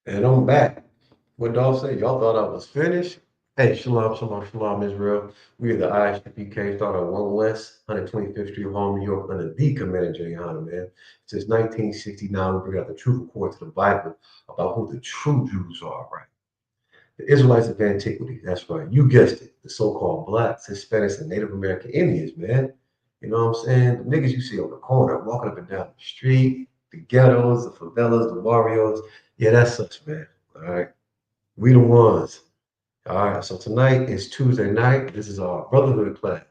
And I'm back. What dog say? Y'all thought I was finished? Hey, shalom, shalom, shalom, Israel. We are the ISPK, started on 1 West, 125th Street, Harlem, New York, under the commander, Jay Hunter, man. Since 1969, we bring out the truth according to the Bible about who the true Jews are, right? The Israelites of antiquity, that's right. You guessed it. The so-called blacks, Hispanics, and Native American Indians, man. You know what I'm saying? The niggas you see on the corner, walking up and down the street, the ghettos, the favelas, the barrios. Yeah, that's us, man. All right. We the ones. All right. So tonight is Tuesday night. This is our Brotherhood class.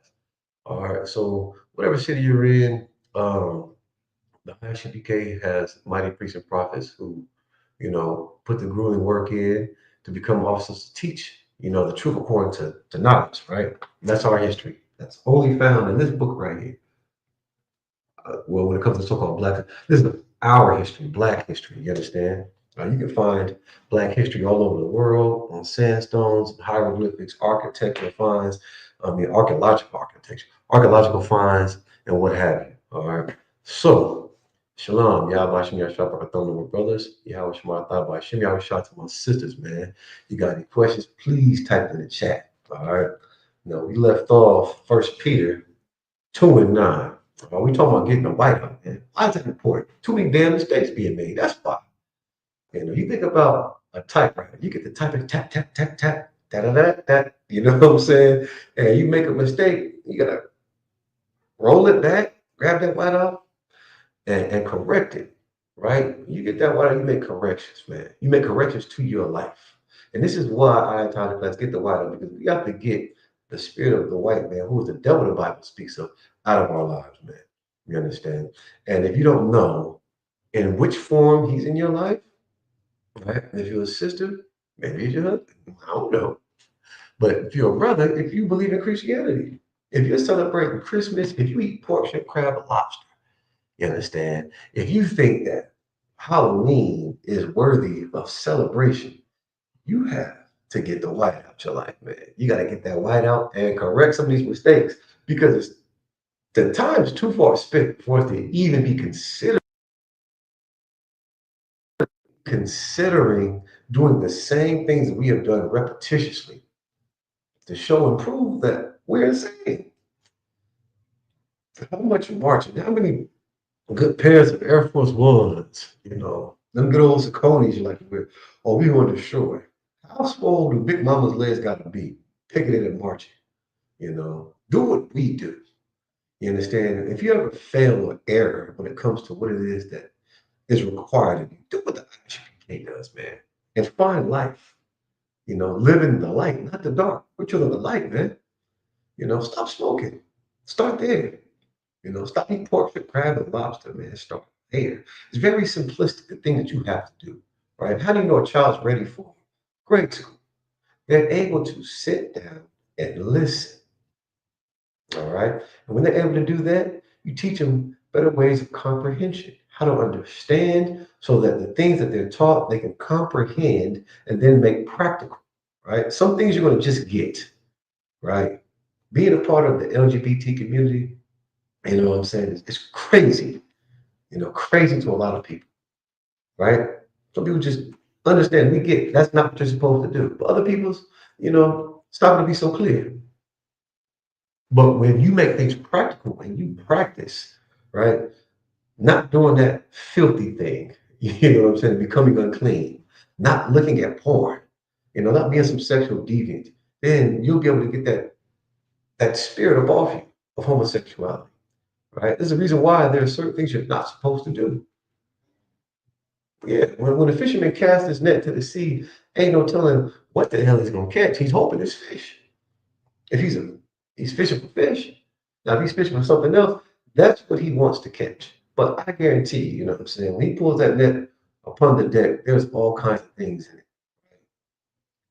All right. So whatever city you're in, the ISUPK has mighty priests and prophets who, put the grueling work in to become officers to teach, the truth according to knowledge, right? And that's our history. That's only found in this book right here. Well, when it comes to so-called black, this is our history, black history. You understand? You can find black history all over the world on sandstones, hieroglyphics, architectural finds. I mean, archaeological architecture, archaeological finds, and what have you. All right. So, shalom, Yahweh Shem Yahshua Barakatah, my brothers. Yahweh Shema Thaba Shem Yahshua to my sisters, man. You got any questions? Please type in the chat. All right. Now we left off First Peter 2:9. We talking about getting a whiteout, man. Why is that important? Too many damn mistakes being made. That's why. You think about a typewriter. You get the type of tap, tap, tap, tap, da da da da. You know what I'm saying? And you make a mistake, you gotta roll it back, grab that whiteout, and correct it. Right? You get that whiteout, you make corrections, man. You make corrections to your life. And this is why I tell the class get the whiteout, because we have to get the spirit of the white man, who is the devil the Bible speaks of, out of our lives, man. You understand? And if you don't know in which form he's in your life, right? If you're a sister, maybe it's your husband. I don't know. But if you're a brother, if you believe in Christianity, if you're celebrating Christmas, if you eat pork, shrimp, crab, and lobster, you understand? If you think that Halloween is worthy of celebration, you have to get the white out your life, man. You got to get that white out and correct some of these mistakes because the time's too far spent for us to even be considering doing the same things that we have done repetitiously to show and prove that we're insane. How much marching, how many good pairs of Air Force Ones, them good old Sauconys you like to wear, or we want to destroy. How small do Big Mama's legs got to be? Picketing and marching, do what we do. You understand? If you ever fail or error when it comes to what it is that is required of you, do what the IGPK does, man, and find life. Live in the light, not the dark. We're children of the light, man. Stop smoking. Start there. Stop eating pork, shrimp, crab, and lobster, man. Start there. It's very simplistic, the thing that you have to do, right? How do you know a child's ready for grade school? They're able to sit down and listen, all right? And when they're able to do that, you teach them better ways of comprehension, how to understand so that the things that they're taught, they can comprehend and then make practical, right? Some things you're going to just get, right? Being a part of the LGBT community, you know what I'm saying, it's crazy, crazy to a lot of people, right? Some people just understand, we get that's not what you're supposed to do. But other people's, it's not going to be so clear. But when you make things practical and you practice, right, not doing that filthy thing, you know what I'm saying, becoming unclean, not looking at porn, not being some sexual deviant, then you'll be able to get that spirit up off you of homosexuality, right? There's a reason why there are certain things you're not supposed to do. Yeah, when a fisherman casts his net to the sea, ain't no telling what the hell he's gonna catch. He's hoping it's fish. If he's fishing for fish. Now, if he's fishing for something else, that's what he wants to catch. But I guarantee you, what I'm saying, when he pulls that net upon the deck, there's all kinds of things in it.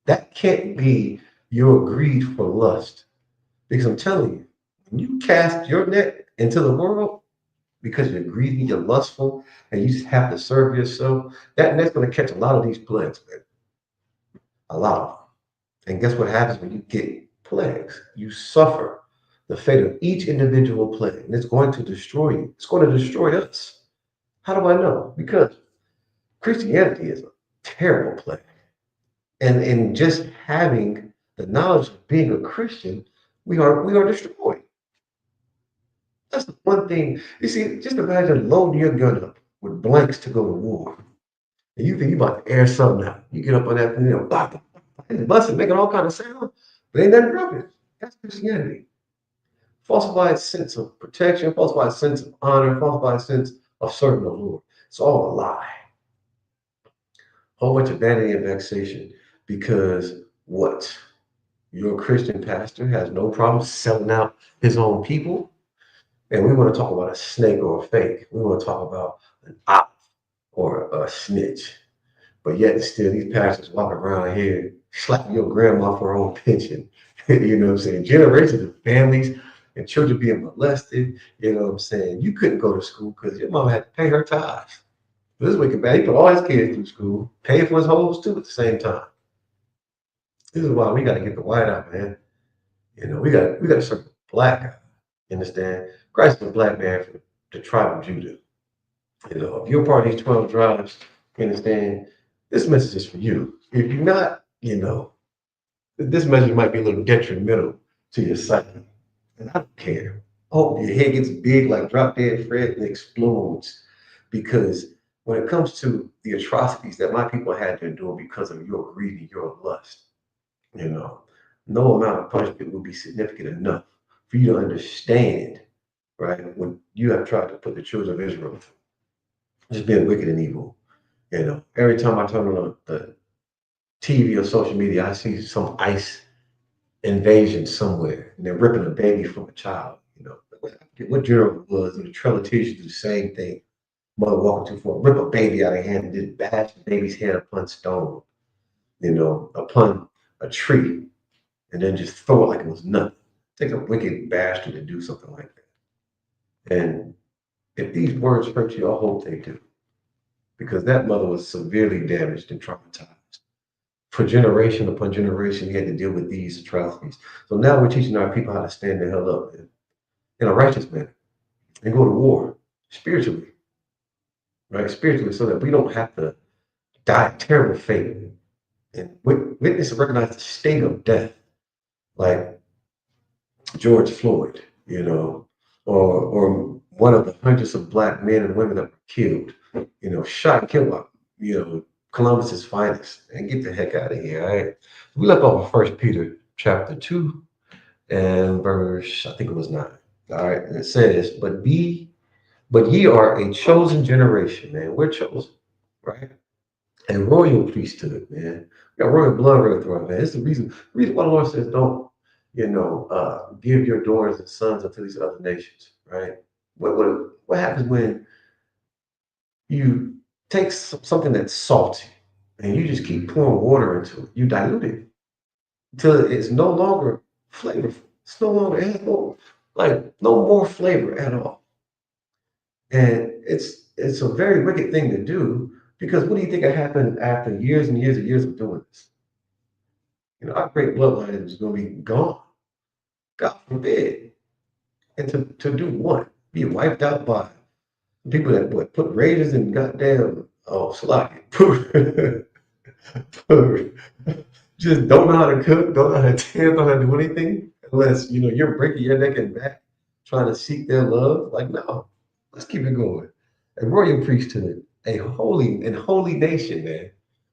That can't be your greed for lust. Because I'm telling you, when you cast your net into the world because you're greedy, you're lustful, and you just have to serve yourself, that net's going to catch a lot of these plagues, man. A lot of them. And guess what happens when you get plagues? You suffer the fate of each individual plague, and it's going to destroy you. It's going to destroy us. How do I know? Because Christianity is a terrible plague. And just having the knowledge of being a Christian, we are destroyed. That's the one thing. You see, just imagine loading your gun up with blanks to go to war. And you think you about to air something out. You get up on that, blah, blah, blah, and busting, making all kind of sound, but ain't nothing dropping. That's Christianity. Falsified sense of protection, falsified sense of honor, falsified sense of serving the Lord. It's all a lie. Whole bunch of vanity and vexation because what? Your Christian pastor has no problem selling out his own people. And we want to talk about a snake or a fake. We want to talk about an op or a snitch. But yet still these pastors walking around here slapping your grandma for her own pension. You know what I'm saying? Generations of families and children being molested. You know what I'm saying? You couldn't go to school because your mom had to pay her tithes. This wicked bad. He put all his kids through school, paying for his hoes too at the same time. This is why we got to get the white out, man. We got to serve the black guy. You understand? Christ is a black man from the tribe of Judah. If you're part of these 12 tribes, you understand? This message is for you. If you're not, this message might be a little detrimental to your psyche. And I don't care. Oh, your head gets big like drop dead Fred and explodes. Because when it comes to the atrocities that my people had to endure because of your greed and your lust, you know, no amount of punishment will be significant enough for you to understand, right? When you have tried to put the children of Israel just being wicked and evil. Every time I turn on the TV or social media, I see some ICE invasion somewhere, and they're ripping a baby from a child. What general it was, and the trail of teachers do the same thing. Mother walking too far, rip a baby out of hand, and just bash the baby's head upon stone, upon a tree, and then just throw it like it was nothing. Take a wicked bastard to do something like that. And if these words hurt you, I hope they do, because that mother was severely damaged and traumatized. For generation upon generation, he had to deal with these atrocities. So now we're teaching our people how to stand the hell up in a righteous manner and go to war spiritually, right? Spiritually, so that we don't have to die a terrible fate and witness and recognize the sting of death, like George Floyd, or one of the hundreds of black men and women that were killed, shot and killed by, Columbus's finest. And get the heck out of here, all right? We left off of First Peter chapter 2 and verse, I think it was 9. All right, and it says, but ye are a chosen generation, man. We're chosen, right? And royal priesthood, man. We got royal blood running through our man. It's the reason why the Lord says don't, give your daughters and sons unto these other nations, right? What happens when you take something that's salty and you just keep pouring water into it? You dilute it until it's no longer flavorful. It's no longer, it has no more flavor at all. And it's a very wicked thing to do, because what do you think had happened after years and years and years of doing this? Our great bloodline is going to be gone. God forbid. And to do what? Be wiped out by people that put razors in goddamn slack. Just don't know how to cook, don't know how to tan, don't know how to do anything unless you're breaking your neck and back trying to seek their love. Like, no, let's keep it going. A royal priesthood, a holy nation, man.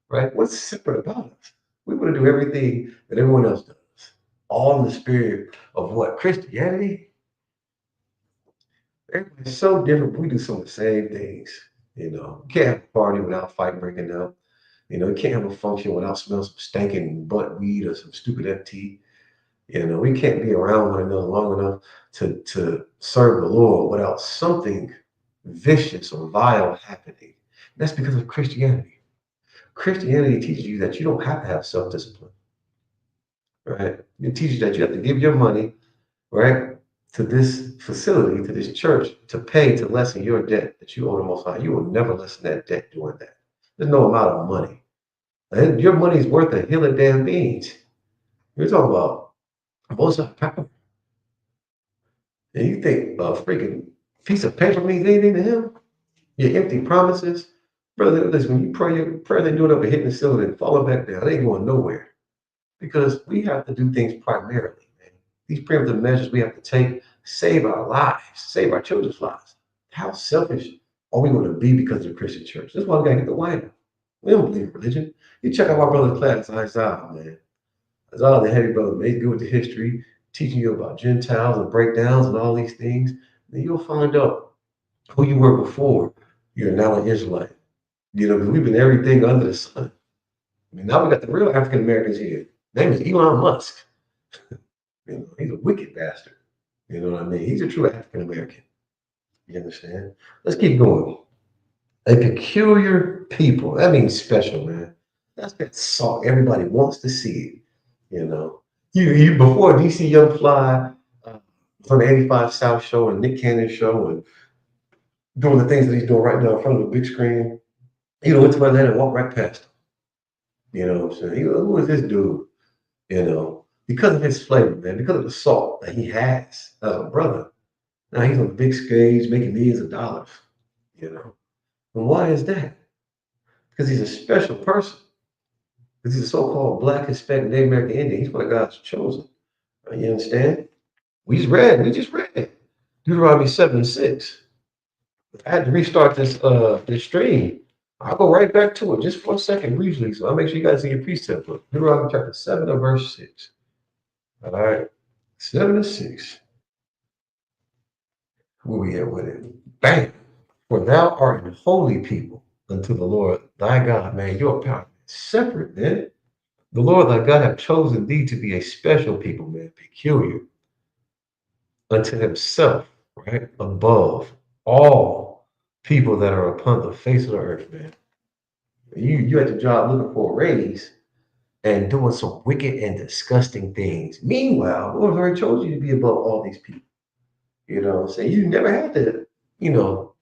Right? What's separate about us? We want to do everything that everyone else does. All in the spirit of what? Christianity? Everybody's so different. We do some of the same things. You can't have a party without fight breaking up. You can't have a function without smelling some stinking butt weed or some stupid FT. We can't be around one another long enough to serve the Lord without something vicious or vile happening. That's because of Christianity. Christianity teaches you that you don't have to have self-discipline, right? It teaches you that you have to give your money, right, to this facility, to this church, to pay to lessen your debt that you owe the Most High. You will never lessen that debt doing that. There's no amount of money. And your money is worth a hill of damn beans. You're talking about most of power. And you think a freaking piece of paper means anything to him? Your empty promises, Brother, listen, when you pray, your prayer they do it up and hitting the ceiling and falling back down. They ain't going nowhere. Because we have to do things primarily, man. These preemptive measures we have to take save our lives, save our children's lives. How selfish are we going to be because of the Christian church? That's why we got to get the white out. We don't believe in religion. You check out my brother's class, Isaiah, man. Isaiah, the heavy brother, made good with the history, teaching you about Gentiles and breakdowns and all these things. Then you'll find out who you were before you're now an Israelite. You know, because we've been everything under the sun. I mean, now we got the real African Americans here. Name is Elon Musk. You know, he's a wicked bastard. You know what I mean? He's a true African American. You understand? Let's keep going. A peculiar people. That means special, man. That's that salt. Everybody wants to see it. You know, you before DC Young Fly from the 85 South show and Nick Cannon show and doing the things that he's doing right now in front of the big screen. You know, went to Atlanta and walked right past him. You know what I'm saying? Who is this dude? You know, because of his flavor, man, because of the salt that he has as a brother. Now he's on the big stage making millions of dollars, you know. And why is that? Because he's a special person. Because he's a so-called black, Hispanic, Native American Indian. He's one of God's chosen. You understand? We just read Deuteronomy 7 and 6. I had to restart this stream. I'll go right back to it just for a second briefly. So I'll make sure you guys see your precept book. Deuteronomy chapter 7 and verse 6. All right. 7 and 6. Where we at with it? Bam. For thou art an holy people unto the Lord thy God, man. You're power separate, man. The Lord thy God have chosen thee to be a special people, man, peculiar unto himself, right? Above all people that are upon the face of the earth, man. You at the job looking for a raise and doing some wicked and disgusting things. Meanwhile, the Lord already chose you to be above all these people. You know what I'm saying? You never had to, you know,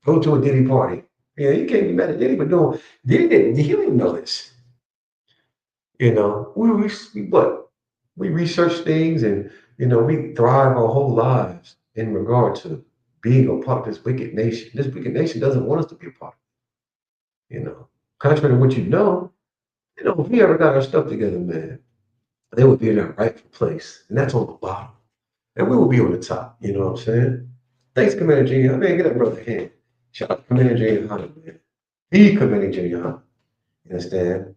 go to a Diddy party. Yeah, you can't be mad at Diddy, but no, Diddy didn't. He didn't know this. You know, we research things, and you know we thrive our whole lives in regard to being a part of this wicked nation. This wicked nation doesn't want us to be a part of it. You know, contrary to what you know, if we ever got our stuff together, man, they would be in their rightful place, and that's on the bottom, and we will be on the top. You know what I'm saying? Thanks, Commander G. Man, get that brother a hand. Shout out to Commander J. Hunter, man. He Commander J. Hunter. You understand?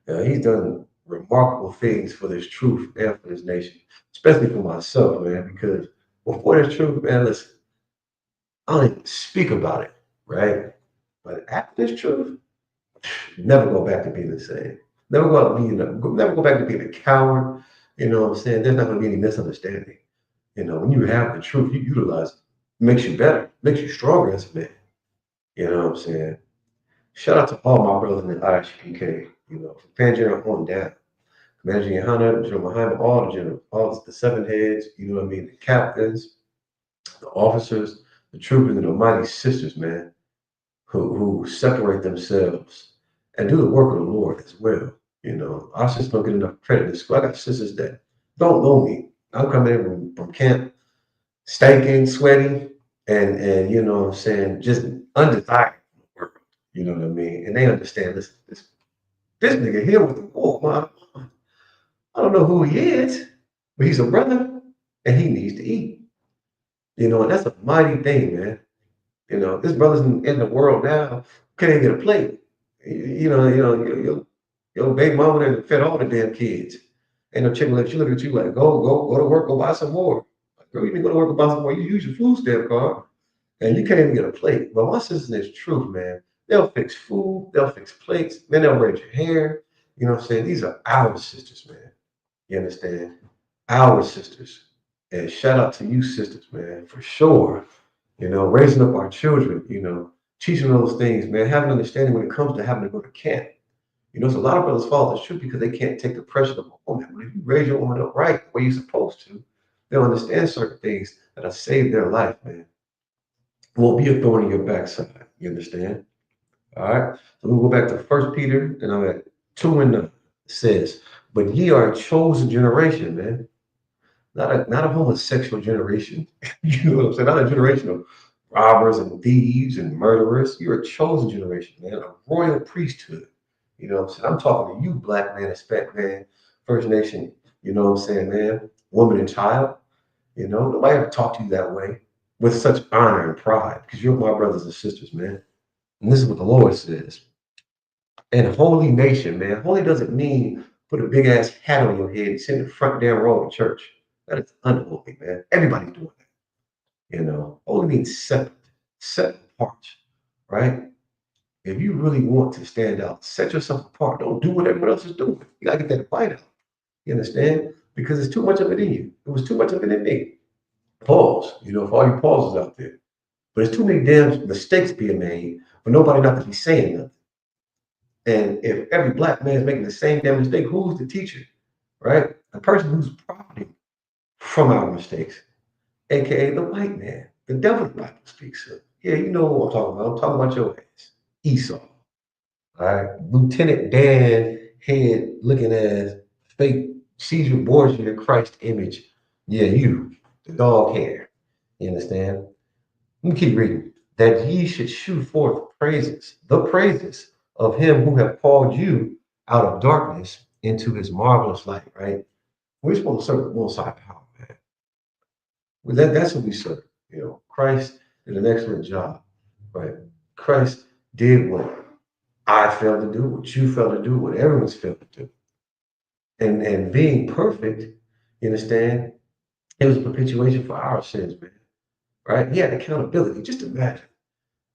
He's done remarkable things for this truth and for this nation, especially for myself, man, because before this truth, man, listen, I don't even speak about it, right? But after this truth, never go back to being the same. Never go back to being a coward. You know what I'm saying? There's not going to be any misunderstanding. You know, when you have the truth, you utilize it. It makes you better, makes you stronger as a man. You know what I'm saying? Shout out to all my brothers in the ISPK, you know, from Pangea on down. Managing Hunter, General Muhammad, all the generals, all the seven heads, you know what I mean, the captains, the officers, the troopers, and the mighty sisters, man, who separate themselves and do the work of the Lord as well. You know, our sisters don't get enough credit in school. I got sisters that don't know me. I'm coming in from camp, stinking, sweaty, and you know what I'm saying, just undesired from the world. You know what I mean? And they understand this nigga here with the wolf, man. I don't know who he is, but he's a brother and he needs to eat. You know, and that's a mighty thing, man. You know, this brother's in the world now, can't even get a plate. Your baby mama done fed all the damn kids. Ain't no chicken left. She look at you like, go to work, go buy some more. Like, girl, you need to go to work and buy some more. You use your food stamp card and you can't even get a plate. But my sister is truth, man. They'll fix food, they'll fix plates, then they'll braid your hair. You know what I'm saying? These are our sisters, man. You understand? Our sisters. And shout out to you, sisters, man, for sure. You know, raising up our children, you know, teaching those things, man, having understanding when it comes to having to go to camp. You know, so a lot of brothers fall the truth because they can't take the pressure of a woman. But if you raise your woman up right, the way you're supposed to, they'll understand certain things that'll save their life, man. Won't be a thorn in your backside. You understand? All right. So we'll go back to First Peter, and I'm at 2:9. It says, "But ye are a chosen generation, man. Not a homosexual generation. You know what I'm saying? Not a generation of robbers and thieves and murderers. You're a chosen generation, man, a royal priesthood. You know what I'm saying? I'm talking to you, black man, Hispanic man, First Nation, you know what I'm saying, man, woman and child. You know, nobody ever talked to you that way with such honor and pride because you're my brothers and sisters, man. And this is what the Lord says. And holy nation, man. Holy doesn't mean put a big ass hat on your head and sit in the front damn row of church. That is unholy, man. Everybody's doing that. You know, holy means separate, set apart, right? If you really want to stand out, set yourself apart. Don't do what everyone else is doing. You gotta get that fight out. You understand? Because there's too much of it in you. It was too much of it in me. Pause. You know, for all you pauses out there. But there's too many damn mistakes being made for nobody not to be saying nothing. And if every black man is making the same damn mistake, who's the teacher, right? The person who's profiting from our mistakes, aka the white man. The devil the Bible speaks of. Yeah, you know what I'm talking about. I'm talking about your ass, Esau. All right, Lieutenant Dan head looking as fake Caesar Borgia Christ image. Yeah, you, the dog hair. You understand? Let me keep reading. That ye should shew forth praises, the praises of him who have called you out of darkness into his marvelous light, right? We're supposed to serve the most high power, man. That's what we serve. You know, Christ did an excellent job, right? Christ did what I failed to do, what you failed to do, what everyone's failed to do. And being perfect, you understand, it was a perpetuation for our sins, man. Right? He had accountability. Just imagine.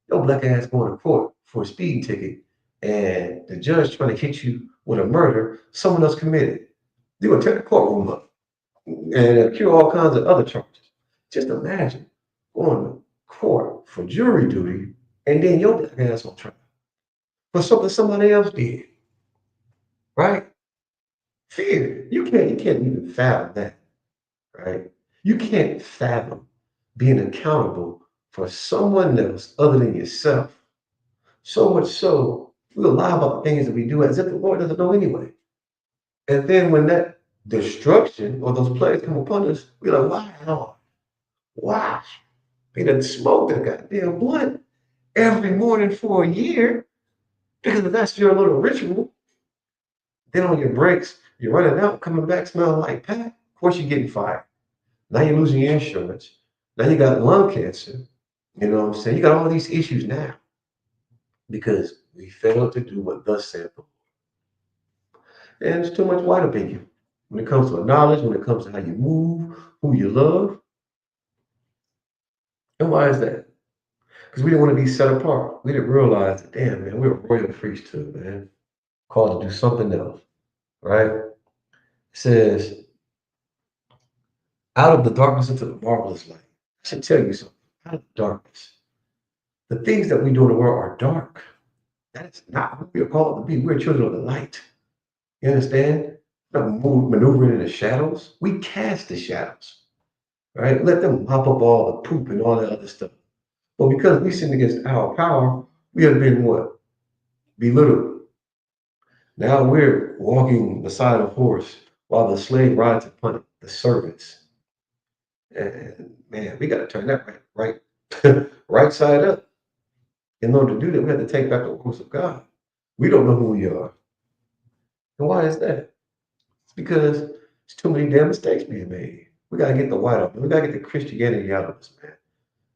Your black ass going to court for a speeding ticket and the judge trying to hit you with a murder someone else committed. They would tear the courtroom up and accrue all kinds of other charges. Just imagine going to court for jury duty and then your black ass on trial for something somebody else did, right? Fear. You can't even fathom that, right? You can't fathom being accountable for someone else other than yourself. So much so, we'll lie about the things that we do as if the Lord doesn't know anyway. And then when that destruction or those plagues come upon us, we're like, why, Lord? Why? We done smoked a goddamn blunt every morning for a year because if that's your little ritual. Then on your breaks, you're running out, coming back smelling like Pat. Of course, you're getting fired. Now you're losing your insurance. Now you got lung cancer. You know what I'm saying? You got all these issues now because we failed to do what thus saith the Lord. And there's too much white opinion when it comes to knowledge, when it comes to how you move, who you love. And why is that? Because we didn't want to be set apart. We didn't realize that, damn, man, we're a royal priesthood, man, called to do something else, right? It says, out of the darkness into the marvelous light. I should tell you something. Out of the darkness. The things that we do in the world are dark. That is not who we are called to be. We're children of the light. You understand? Not maneuvering in the shadows. We cast the shadows, right? Let them mop up all the poop and all that other stuff. But because we sinned against our power, we have been what? Belittled. Now we're walking beside a horse while the slave rides upon it, the servants. And man, we got to turn that right side up. In order to do that, we have to take back the words of God. We don't know who we are. And why is that? It's because there's too many damn mistakes being made. We got to get the white out. We got to get the Christianity out of us, man.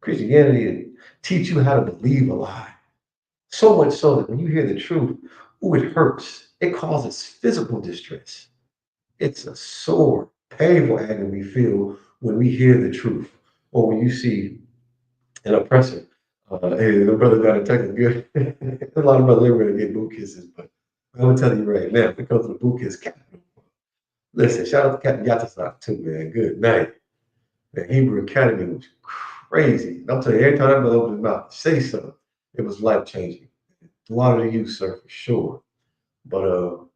Christianity teach you how to believe a lie. So much so that when you hear the truth, ooh, it hurts. It causes physical distress. It's a sore, painful agony we feel when we hear the truth or when you see an oppressor. Hey, the brother got attacked good. A lot of brothers everywhere get boot kisses, but I'm gonna tell you right now, when it comes to the boot kiss, Captain. Listen, shout out to Captain Yatasov too, man. Good night. The Hebrew Academy was crazy. I'm telling you, every time that brother opened his mouth to say something, it was life changing. A lot of you, sir, for sure. But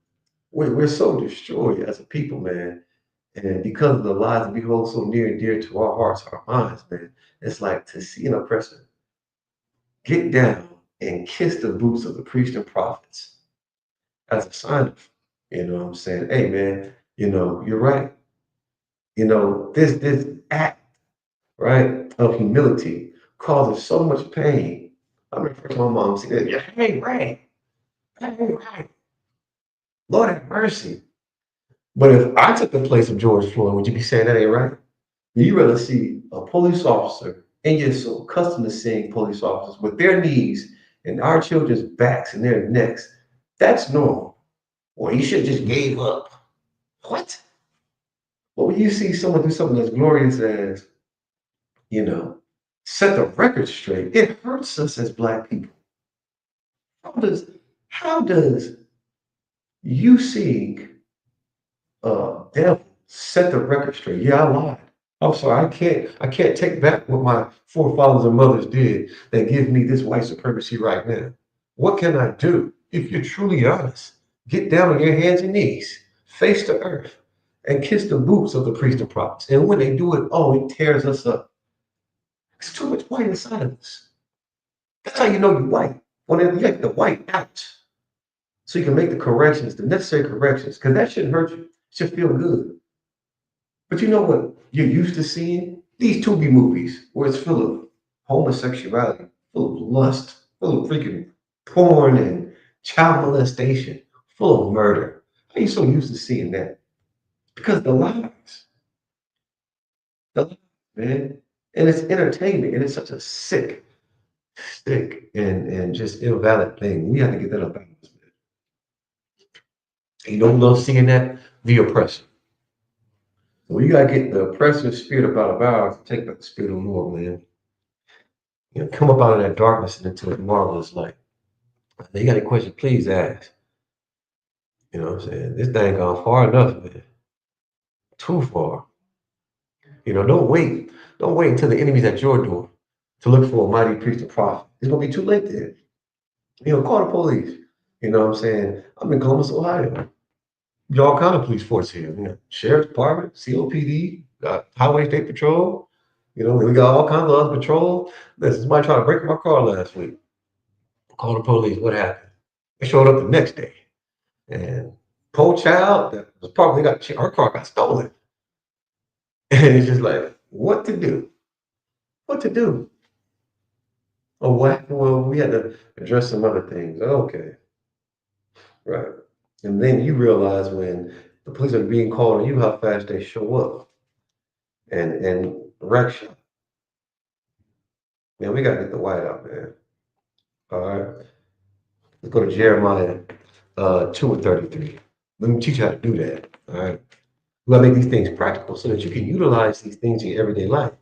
we're so destroyed as a people, man. And because of the lies that we hold so near and dear to our hearts, our minds, man, it's like to see an oppressor get down and kiss the boots of the priests and prophets as a sign of, you know what I'm saying? Hey, man, you know, you're right. You know, this act, right, of humility causing so much pain. I remember first my mom said, "Yeah, hey, Ray, hey, Ray, Lord have mercy." But if I took the place of George Floyd, would you be saying that ain't right? You rather see a police officer, and you're so accustomed to seeing police officers with their knees and our children's backs and their necks. That's normal. Well, you should have just gave up. What? But when you see someone do something as glorious as, you know, set the record straight, it hurts us as black people. How does how does you seeing devil set the record straight? Yeah, I lied. I'm sorry. I can't take back what my forefathers and mothers did that give me this white supremacy right now. What can I do? If you're truly honest, get down on your hands and knees, face the earth, and kiss the boots of the priests and prophets. And when they do it, oh, it tears us up. There's too much white inside of us. That's how you know you're white. When you have the white out, so you can make the corrections, the necessary corrections, because that shouldn't hurt you. It should feel good. But you know what you're used to seeing? These Tubi movies where it's full of homosexuality, full of lust, full of freaking porn and child molestation, full of murder. How are you so used to seeing that? Because the lies, man. And it's entertainment, and it's such a sick, and just invalid thing. We have to get that up out of us, man. You don't love seeing that? The oppressor. So you gotta get the oppressive spirit about ours, take back the spirit of the Lord, man. Come up out of that darkness and into a marvelous light. Now you got a question, please ask. You know what I'm saying? This thing gone far enough, man. Too far. Don't wait. Don't wait until the enemy's at your door to look for a mighty priest or prophet. It's gonna be too late then. Call the police. You know what I'm saying? I'm in Columbus, Ohio. All kind of police force here. Sheriff's Department, COPD, got Highway State Patrol. We got all kinds of other patrol. Listen, somebody tried to break my car last week. Call the police. What happened? They showed up the next day. And poor child that was probably her car got stolen. And it's just like, what to do? What to do? Oh, what? Well, we had to address some other things. Okay, right. And then you realize when the police are being called on you, how fast they show up and wreck shop. Man, we gotta get the white out, man. All right. Let's go to Jeremiah 2:33. Let me teach you how to do that. All right. We gotta make these things practical so that you can utilize these things in your everyday life.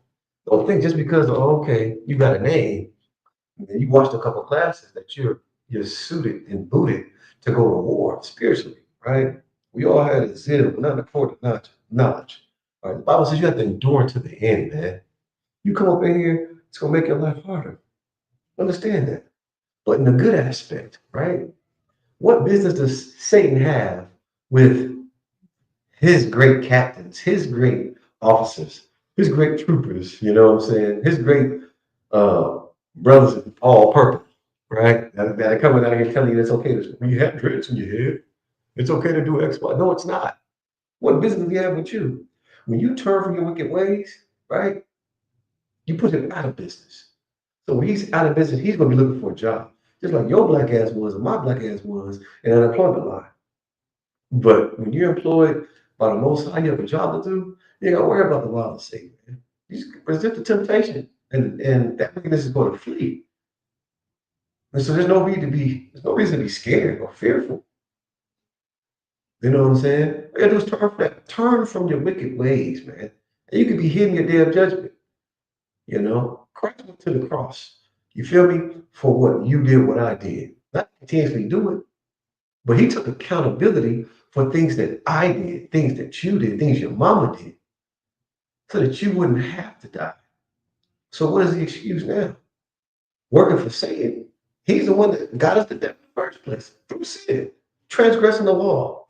Don't think just because okay, you got a name and you watched a couple classes that you're suited and booted to go to war spiritually, right? We all had a zeal, but not according to knowledge. All right. The Bible says you have to endure to the end, man. You come up in here, it's gonna make your life harder. Understand that. But in the good aspect, right? What business does Satan have with his great captains, his great officers, his great troopers, you know what I'm saying? His great uh, brothers in all purple, right? That are coming out here telling you it's okay when you have dreads in your head, it's okay to do X, Y. No, it's not. What business does he have with you? When you turn from your wicked ways, right? You put him out of business. So when he's out of business, he's gonna be looking for a job. Just like your black ass was and my black ass was in an unemployment line. But when you're employed by the Most High, you have a job to do, you ain't gotta worry about the wild Satan, man. You just resist the temptation, and that wickedness is going to flee. And so there's no reason to be scared or fearful. You know what I'm saying? All you gotta do is turn from your wicked ways, man. And you could be hidden your day of judgment. Christ went to the cross. You feel me? For what you did, what I did. Not continuously do it, but he took accountability for things that I did, things that you did, things your mama did, so that you wouldn't have to die. So what is the excuse now? Working for Satan. He's the one that got us to death in the first place through sin, transgressing the law.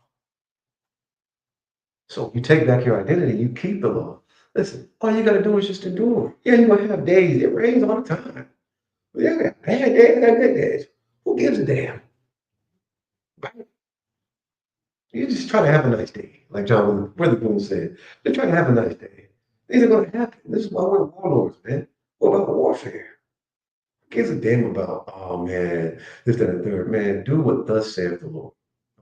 So you take back your identity, you keep the law. Listen, all you got to do is just endure. Yeah, you're going to have days. It rains all the time. Yeah, I got bad days, I got good days. Who gives a damn? Right? You just try to have a nice day, like John Witherspoon said. Just try to have a nice day. Things are going to happen. This is why we're warlords, man. What about warfare? gives a damn about, oh man, this, that, and the third. Man, do what thus saith the Lord.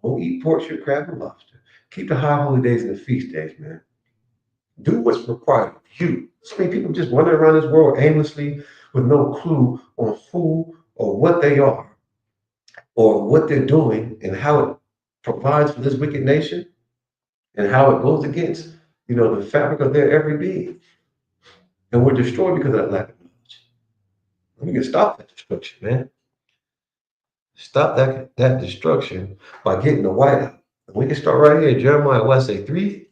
Don't eat pork, shrimp, crab, and lobster. Keep the high holy days and the feast days, man. Do what's required of you. So many people just running around this world aimlessly with no clue on who or what they are or what they're doing and how it provides for this wicked nation and how it goes against, the fabric of their every being. And we're destroyed because of that lack of knowledge. We can stop that destruction, man. Stop that destruction by getting the whiteout. We can start right here. Jeremiah, what I say, 3?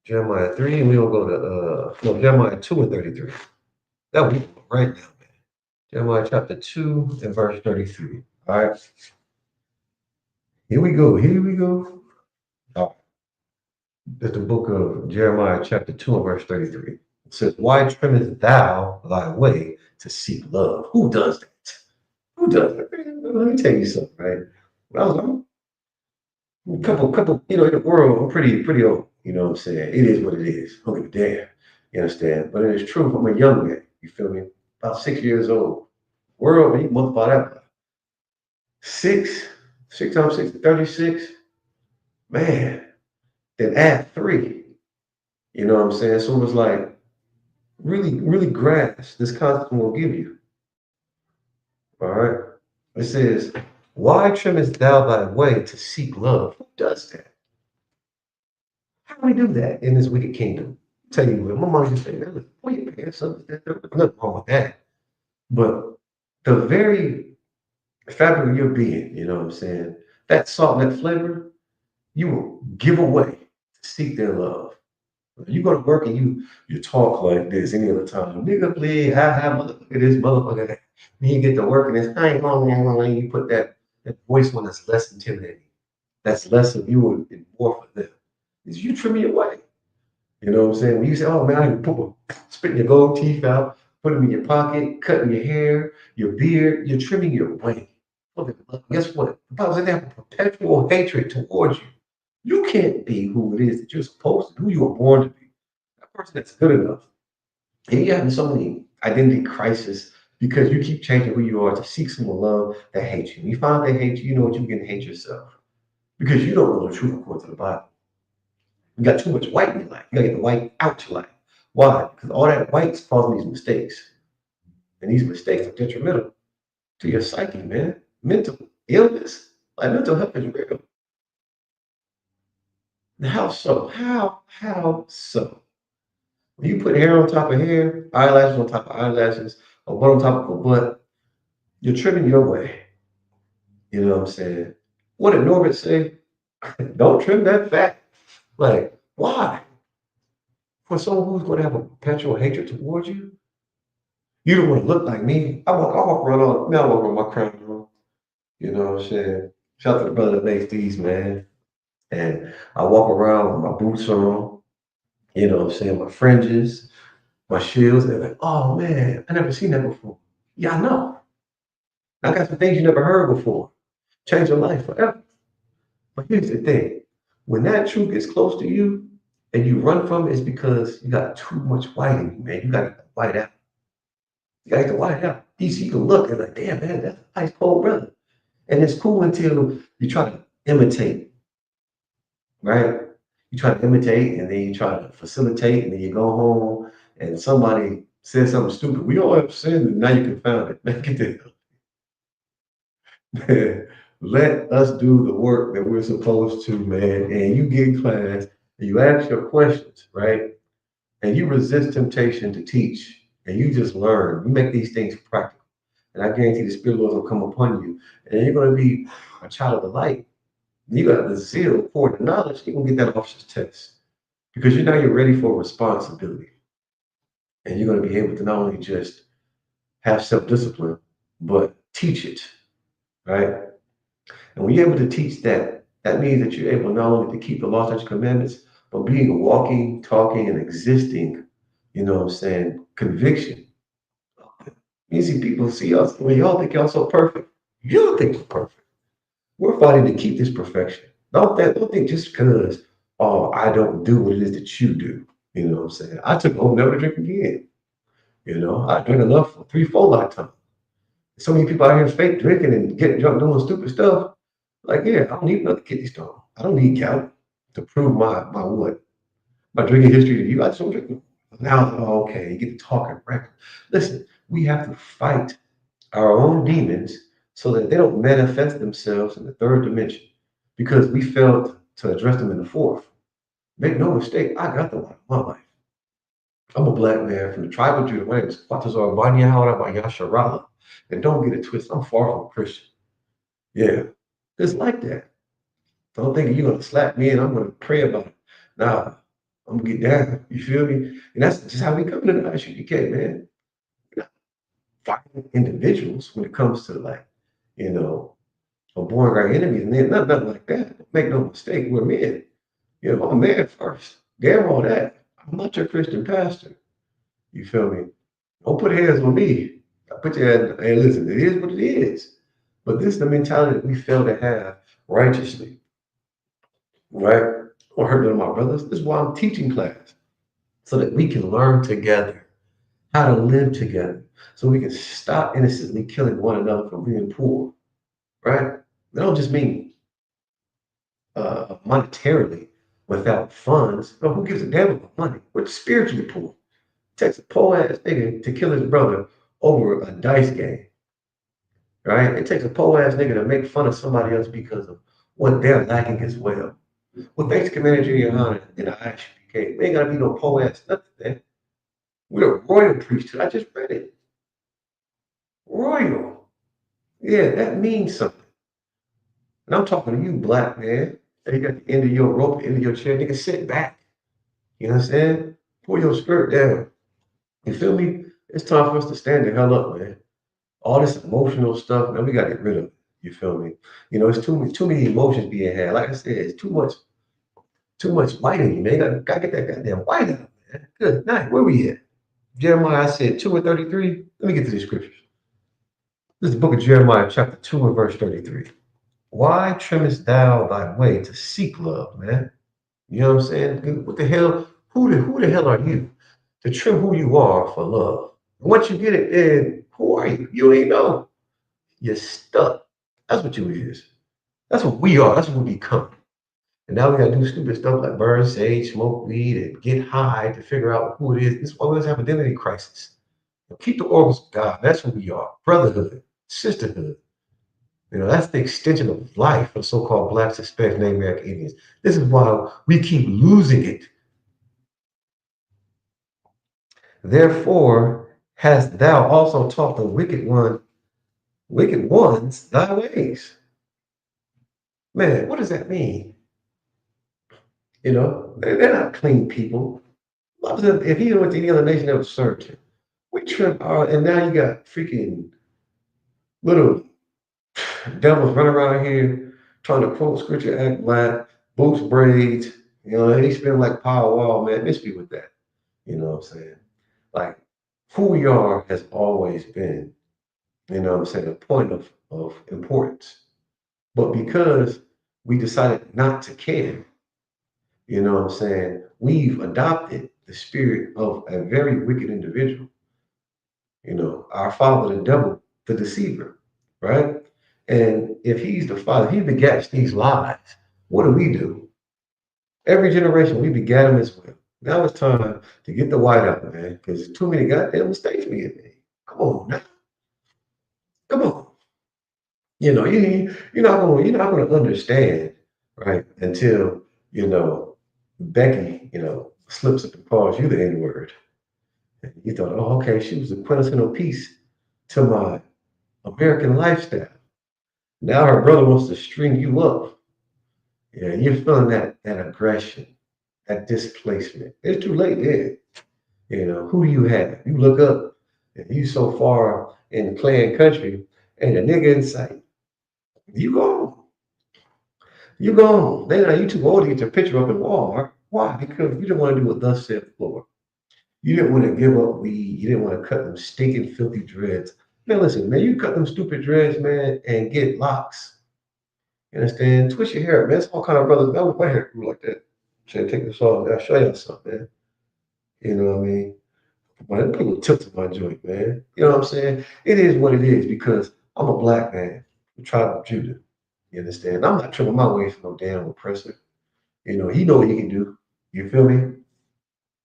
Jeremiah 3, and we will go to no, Jeremiah 2 and 33. That we go right now, man. Jeremiah chapter 2 and verse 33. All right. Here we go. Here we go. All right. That's the book of Jeremiah chapter 2 and verse 33. It says, why trimmest thou thy way to seek love? Who does that? Who does that? Let me tell you something, right? When I was a couple, in the world, I'm pretty old. You know what I'm saying? It is what it is. I don't give a damn. You understand? But it is true. I'm a young man. You feel me? About 6 years old. World, man, you multiply that by six times 6 is 36. Man, then add 3. You know what I'm saying? So it was like, really, really grasp this concept will give you. All right. It says, why trimmest thou thy way to seek love? Who does that? How do we do that in this wicked kingdom? Tell you what, my mom used to say, man, pull your pants up. There's nothing wrong with that. But the very fabric of your being, you know what I'm saying? That salt and that flavor, you will give away to seek their love. You go to work and you talk like this any other time. Nigga, please, motherfucker, this motherfucker. That. Then you get to work and it's, I ain't going, you put that voice on that's less intimidating. That's less of you and more for them. Is you trim your way. You know what I'm saying? When you say, oh man, I can spitting your gold teeth out, put them in your pocket, cutting your hair, your beard, you're trimming your way. Look, guess what? The Bible says they have a perpetual hatred towards you. You can't be who it is that you're supposed to, who you were born to be. That person that's good enough. And you're having so many identity crisis because you keep changing who you are to seek someone love that hates you. When you find they hate you, you know what, you begin to hate yourself because you don't know the truth according to the Bible. You got too much white in your life. You gotta get the white out your life. Why? Because all that white's causing these mistakes. And these mistakes are detrimental to your psyche, man. Mental illness, like mental health is real. How so? How so? When you put hair on top of hair, eyelashes on top of eyelashes, a butt on top of a butt, you're trimming your way. You know what I'm saying? What did Norbert say? Don't trim that fat. Like, why? For someone who's going to have a perpetual hatred towards you, you don't want to look like me. I walk around man, I walk around my crown room. You know what I'm saying? Shout out to the brother that makes these, man. And I walk around with my boots on, you know what I'm saying, my fringes, my shields. They're like, oh man, I never seen that before. Yeah, I know. I got some things you never heard before. Change your life forever. But here's the thing. When that truth gets close to you and you run from it, it's because you got too much white in you, man. You got to white out. You got to white out. You can look and like, damn, man, that's a nice cold brother. And it's cool until you try to imitate, right? You try to imitate and then you try to facilitate and then you go home and somebody says something stupid. We all have sinned and now you can found it. Man, get that. Let us do the work that we're supposed to, man. And you get in class and you ask your questions, right? And you resist temptation to teach and you just learn. You make these things practical. And I guarantee the Spirit of the Lord will come upon you. And you're going to be a child of the light. You got the zeal for the knowledge, you're going to get that officer's test. Because you're ready for responsibility. And you're going to be able to not only just have self-discipline, but teach it, right? And when you're able to teach that, that means that you're able not only to keep the law, statutes, and commandments, but being a walking, talking, and existing, you know what I'm saying, conviction. You see people see us, well, y'all think y'all so perfect. You don't think we're perfect. We're fighting to keep this perfection. Don't think just because, oh, I don't do what it is that you do. You know what I'm saying? I took home never to drink again. You know, I drank enough for 3, 4 lifetimes. So many people out here fake drinking and getting drunk doing stupid stuff. Like, yeah, I don't need another kidney stone. I don't need gout to prove my what? My drinking history to you. I just don't drink. Now, okay, you get to talking, right? Listen, we have to fight our own demons so that they don't manifest themselves in the third dimension because we failed to address them in the fourth. Make no mistake, I got the one in my life. I'm a black man from the tribe of Judah. My name is Batazar Banya Howard by Yasharala. And don't get it twisted, I'm far from a Christian. Yeah, it's like that. Don't think you're gonna slap me and I'm gonna pray about it. Nah, I'm gonna get down. You feel me? And that's just how we come to the ISUPK, man. We're not fighting individuals when it comes to like, you know, avoiding our enemies and then nothing like that. Make no mistake, we're men. You know, I'm a man first. Damn all that. I'm not your Christian pastor. You feel me? Don't put hands on me. I put your hand, hey, listen, it is what it is. But this is the mentality that we fail to have righteously, right? Don't hurt none of my brothers. This is why I'm teaching class, so that we can learn together how to live together, so we can stop innocently killing one another from being poor, right? They don't just mean monetarily without funds. No, who gives a damn about money? We're spiritually poor. It takes a poor ass nigga to kill his brother over a dice game, right? It takes a poor ass nigga to make fun of somebody else because of what they're lacking as well. Well, thanks, Commander Junior Honor, and I actually became. We ain't gotta be no poor ass nothing, man. We're a royal priesthood. I just read it. Royal. Yeah, that means something. And I'm talking to you, black man. You got the end of your rope, the end of your chair. Nigga, sit back. You know what I'm saying? Pull your skirt down. You feel me? It's time for us to stand the hell up, man. All this emotional stuff, man, we gotta get rid of it. You feel me? You know, it's too many emotions being had. Like I said, it's too much white in you, man. You gotta get that goddamn white out, man. Good night. Where we at? Jeremiah, I said 2 and 33. Let me get to these scriptures. This is the book of Jeremiah, chapter 2 and verse 33. Why trimmest thou thy way to seek love, man? You know what I'm saying? What the hell? Who the hell are you to trim who you are for love? And once you get it, then who are you? You ain't know. You're stuck. That's what you is. That's what we are. That's what we become. And now we gotta do stupid stuff like burn sage, smoke weed, and get high to figure out who it is. This is why we always have identity crisis. Keep the oracles of God. That's who we are. Brotherhood, sisterhood. You know, that's the extension of life for the so-called blacks, Hispanics, Native American Indians. This is why we keep losing it. Therefore, hast thou also taught the wicked ones thy ways. Man, what does that mean? You know, they're not clean people. If he went to any other nation that would serve him, we trip our, and now you got freaking little devils running around here trying to quote scripture, act black, boots, braids, you know, and he spin like Power Wall, man. Miss me with that. You know what I'm saying? Like, who we are has always been, you know what I'm saying, a point of importance. But because we decided not to care, you know what I'm saying, we've adopted the spirit of a very wicked individual. You know, our father, the devil, the deceiver, right? And if he's the father, he begets these lies. What do? Every generation, we begat him as well. Now it's time to get the white out, man, because too many goddamn mistakes being made. Come on, now. Come on. You know, you're not gonna understand, right, until you know Becky, you know, slips up and calls you the N word. You thought, oh, okay, she was a quintessential piece to my American lifestyle. Now her brother wants to string you up. Yeah, you're feeling that aggression, that displacement. It's too late then. You know, who do you have? You look up and you so far in the clan country and a nigga in sight. You gone. You gone. They know you too old to get your picture up in Walmart. Why? Because you didn't want to do what thus said the Lord. You didn't want to give up weed. You didn't want to cut them stinking, filthy dreads. Man, listen, man, you cut them stupid dreads, man, and get locks. You understand? Twist your hair, man. It's all kind of brothers. That was my hair grew like that. Say, take this off. I'll show y'all something, man. You know what I mean? But people took to my joint, man. You know what I'm saying? It is what it is because I'm a black man from tribe of Judah. You understand? I'm not tripping my way for no damn oppressor. You know, he know what he can do. You feel me?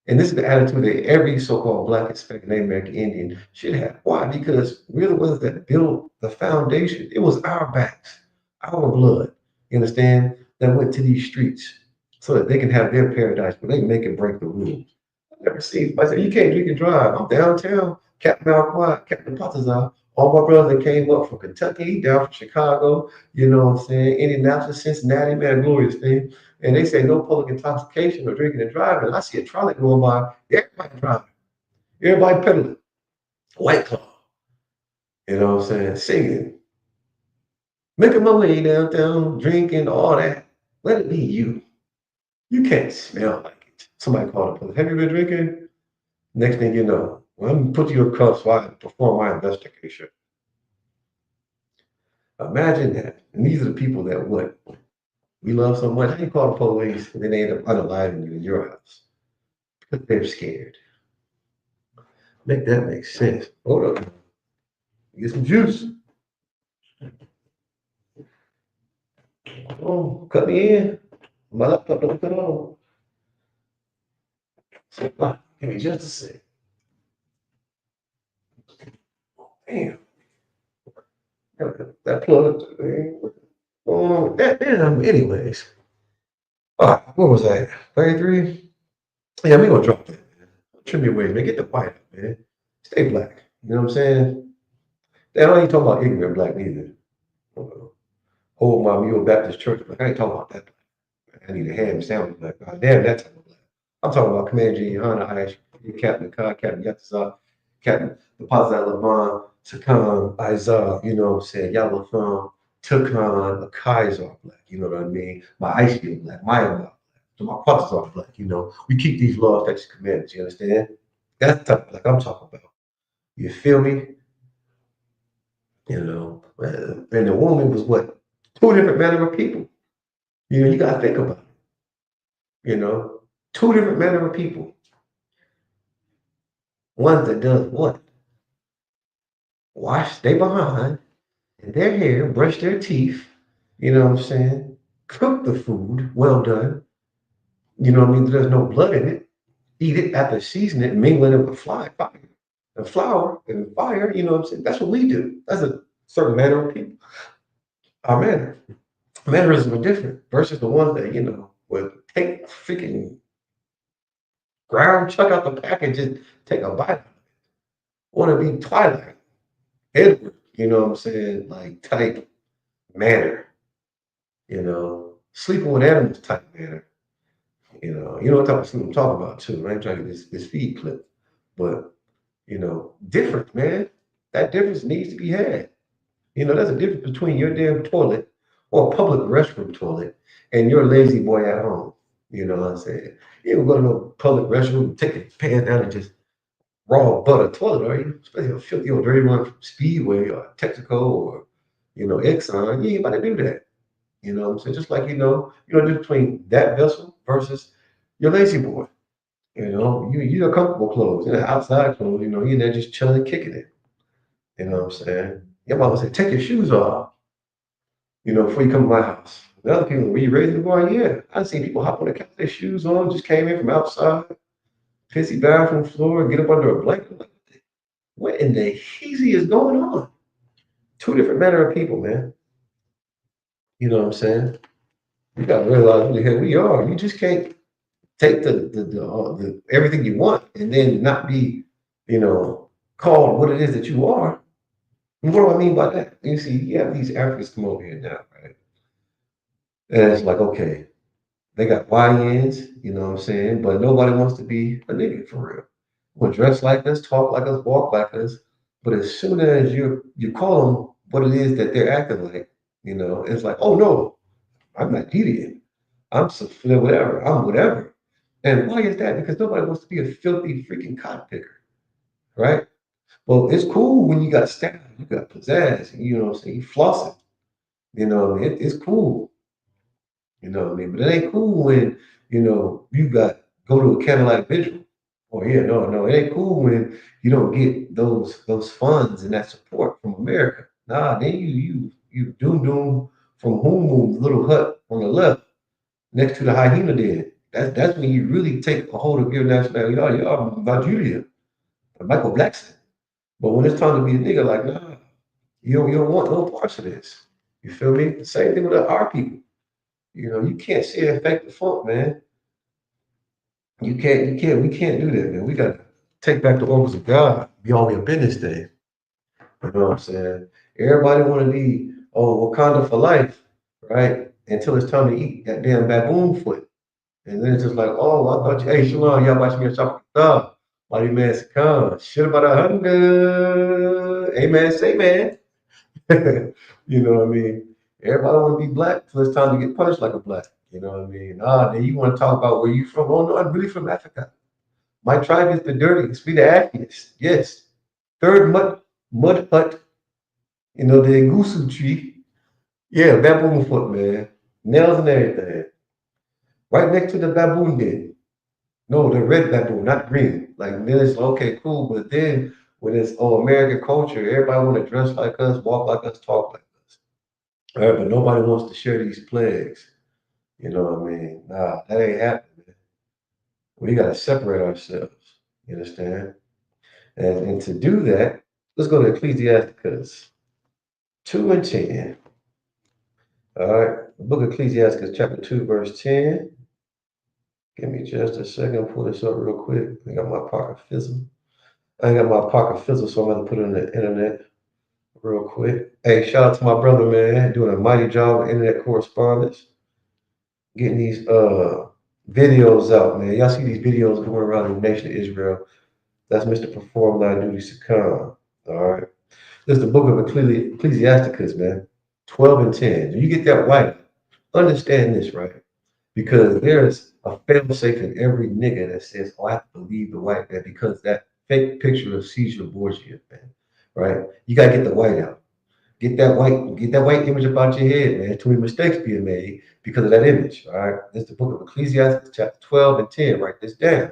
And this is the attitude that every so-called black, Hispanic, Native American Indian should have. Why? Because we're the ones that built the foundation. It was our backs, our blood, you understand, that went to these streets so that they can have their paradise, but they make and break the rules. I never seen, I said, you can't drink and drive. I'm downtown, Captain Malquad, Captain Patazar. All my brothers that came up from Kentucky, down from Chicago, you know what I'm saying, Indianapolis, Cincinnati, man, glorious thing. And they say no public intoxication or drinking and driving. I see a trolley going by, everybody driving, everybody pedaling, white claw, you know what I'm saying, singing, making my way downtown, drinking, all that. Let it be you. You can't smell like it. Somebody called the police. Have you been drinking? Next thing you know, well, I'm gonna put you in cuffs while I perform my investigation. Imagine that. And these are the people that what? We love so much. How you call the police and then they end up unaliving you in your house? Because they're scared. Make that make sense. Hold up. Get some juice. Oh, cut me in. My laptop don't cut on. Give me just a sec. Damn. That plug. Oh, that damn. Anyways. What was that? 33? Yeah, we gonna drop that, man. Trim your way, man. Get the white out, man. Stay black. You know what I'm saying? They don't ain't talking about ignorant black neither. Uh, Hold my mule Baptist church black. I ain't talking about that black. I need a ham sandwich black. God damn, that type of black. I'm talking about Commander G. Hunter, Ash, Captain Khan, Captain Yatazar, Captain Deposit Levon, Sakan, Izar, you know what I'm saying? Yalafam, Tukan, a Kaiser black, you know what I mean? My Icy black, my black. So my brothers are black, you know. We keep these law, statutes, commandments, you understand? That's the type of black I'm talking about. You feel me? You know, and the woman was what? Two different manner of people. You know, you gotta think about it. You know, two different manner of people. One that does what? Wash their behind and their hair, brush their teeth. You know what I'm saying? Cook the food, well done. You know what I mean? There's no blood in it. Eat it after season it, mingling it with fire and flour and fire. You know what I'm saying? That's what we do. That's a certain manner of people. Our mannerisms are different versus the ones that would take freaking ground chuck out the pack and just take a bite. Want to be Twilight, Edward. You know what I'm saying? Like type manner. Sleeping with animals type manner. You know what type of sleep I'm talking about too. I ain't trying to get this feed clip, but different man. That difference needs to be had. There's a difference between your damn toilet or public restroom toilet and your lazy boy at home. You know what I'm saying? You don't go to no public restroom, take your pants down and just raw butter toilet, are you? Especially a filthy old dirty one from Speedway or Texaco or Exxon. You ain't about to do that. You know what I'm saying? Just like just between that vessel versus your lazy boy. You're comfortable clothes, outside clothes, you're in there just chilling, kicking it. You know what I'm saying? Your mama said, take your shoes off, before you come to my house. The other people, were you ready to go out? Yeah. I've seen people hop on the couch, their shoes on, just came in from outside, pissy bathroom floor, get up under a blanket. Like, what in the heezy is going on? Two different manner of people, man. You know what I'm saying? You gotta realize who the hell we are. You just can't take the everything you want and then not be, called what it is that you are. And what do I mean by that? You see, you have these Africans come over here now, right? And it's like, okay, they got YNs, you know what I'm saying? But nobody wants to be a nigga for real. We'll dress like us, talk like us, walk like us. But as soon as you call them what it is that they're acting like, it's like, oh no, I'm not deviant. I'm whatever. I'm whatever. And why is that? Because nobody wants to be a filthy freaking cotton picker, right? Well, it's cool when you got style, you got pizzazz, you know what I'm saying? You flossing, you know what I mean? It's cool, you know what I mean? But it ain't cool when, you got go to a candlelight vigil. Oh yeah, no, it ain't cool when you don't get those funds and that support from America. Nah, then you doom from Hoom little hut on the left next to the hyena den. That's when you really take a hold of your nationality. Y'all Nigeria, Michael Blackson. But when it's time to be a nigga, like, nah, you don't want no parts of this. You feel me? Same thing with our people. You can't see and fake the funk, man. We can't do that, man. We gotta take back the orders of God, be all we up in this thing. You know what I'm saying? Everybody wanna be, oh, Wakanda for life, right? Until it's time to eat that damn baboon foot. And then it's just like, oh, I thought you, hey, Shalom, y'all watch me a shop. Mighty man Sakan. Shit about 100. Amen. Say man. You know what I mean? Everybody want to be black till it's time to get punished like a black. You know what I mean? Then you want to talk about where you from? Oh no, I'm really from Africa. My tribe is the dirtiest. We the actiest. Yes. Third mud hut. The Ngusu tree. Yeah, baboon foot, man. Nails and everything. Right next to the baboon den. No, the red baboon, not green. Like then it's okay, cool. But then when it's American culture, everybody want to dress like us, walk like us, talk like us. All right, but nobody wants to share these plagues. You know what I mean? Nah, that ain't happening, man. We gotta separate ourselves. You understand? And to do that, let's go to Ecclesiasticus 2 and 10. All right. The book of Ecclesiasticus, chapter 2, verse 10. Give me just a second, pull this up real quick. I got my pocket fizzle. I got my pocket fizzle, so I'm gonna put it on the internet real quick. Hey, shout out to my brother, man, doing a mighty job with internet correspondence, getting these videos out, man. Y'all see these videos going around the nation of Israel. That's Mr. Perform Thy Duty Succumb. All right. This is the book of Ecclesiasticus, man. 12 and 10. Do you get that right? Understand this, right? Because there's a fail safe in every nigga that says, oh, I have to believe the white man because that fake picture of Caesar Borgia, man. Right? You gotta get the white out. Get that white image about your head, man. Too many mistakes being made because of that image. All right. This is the book of Ecclesiastes, chapter 12 and 10. Write this down.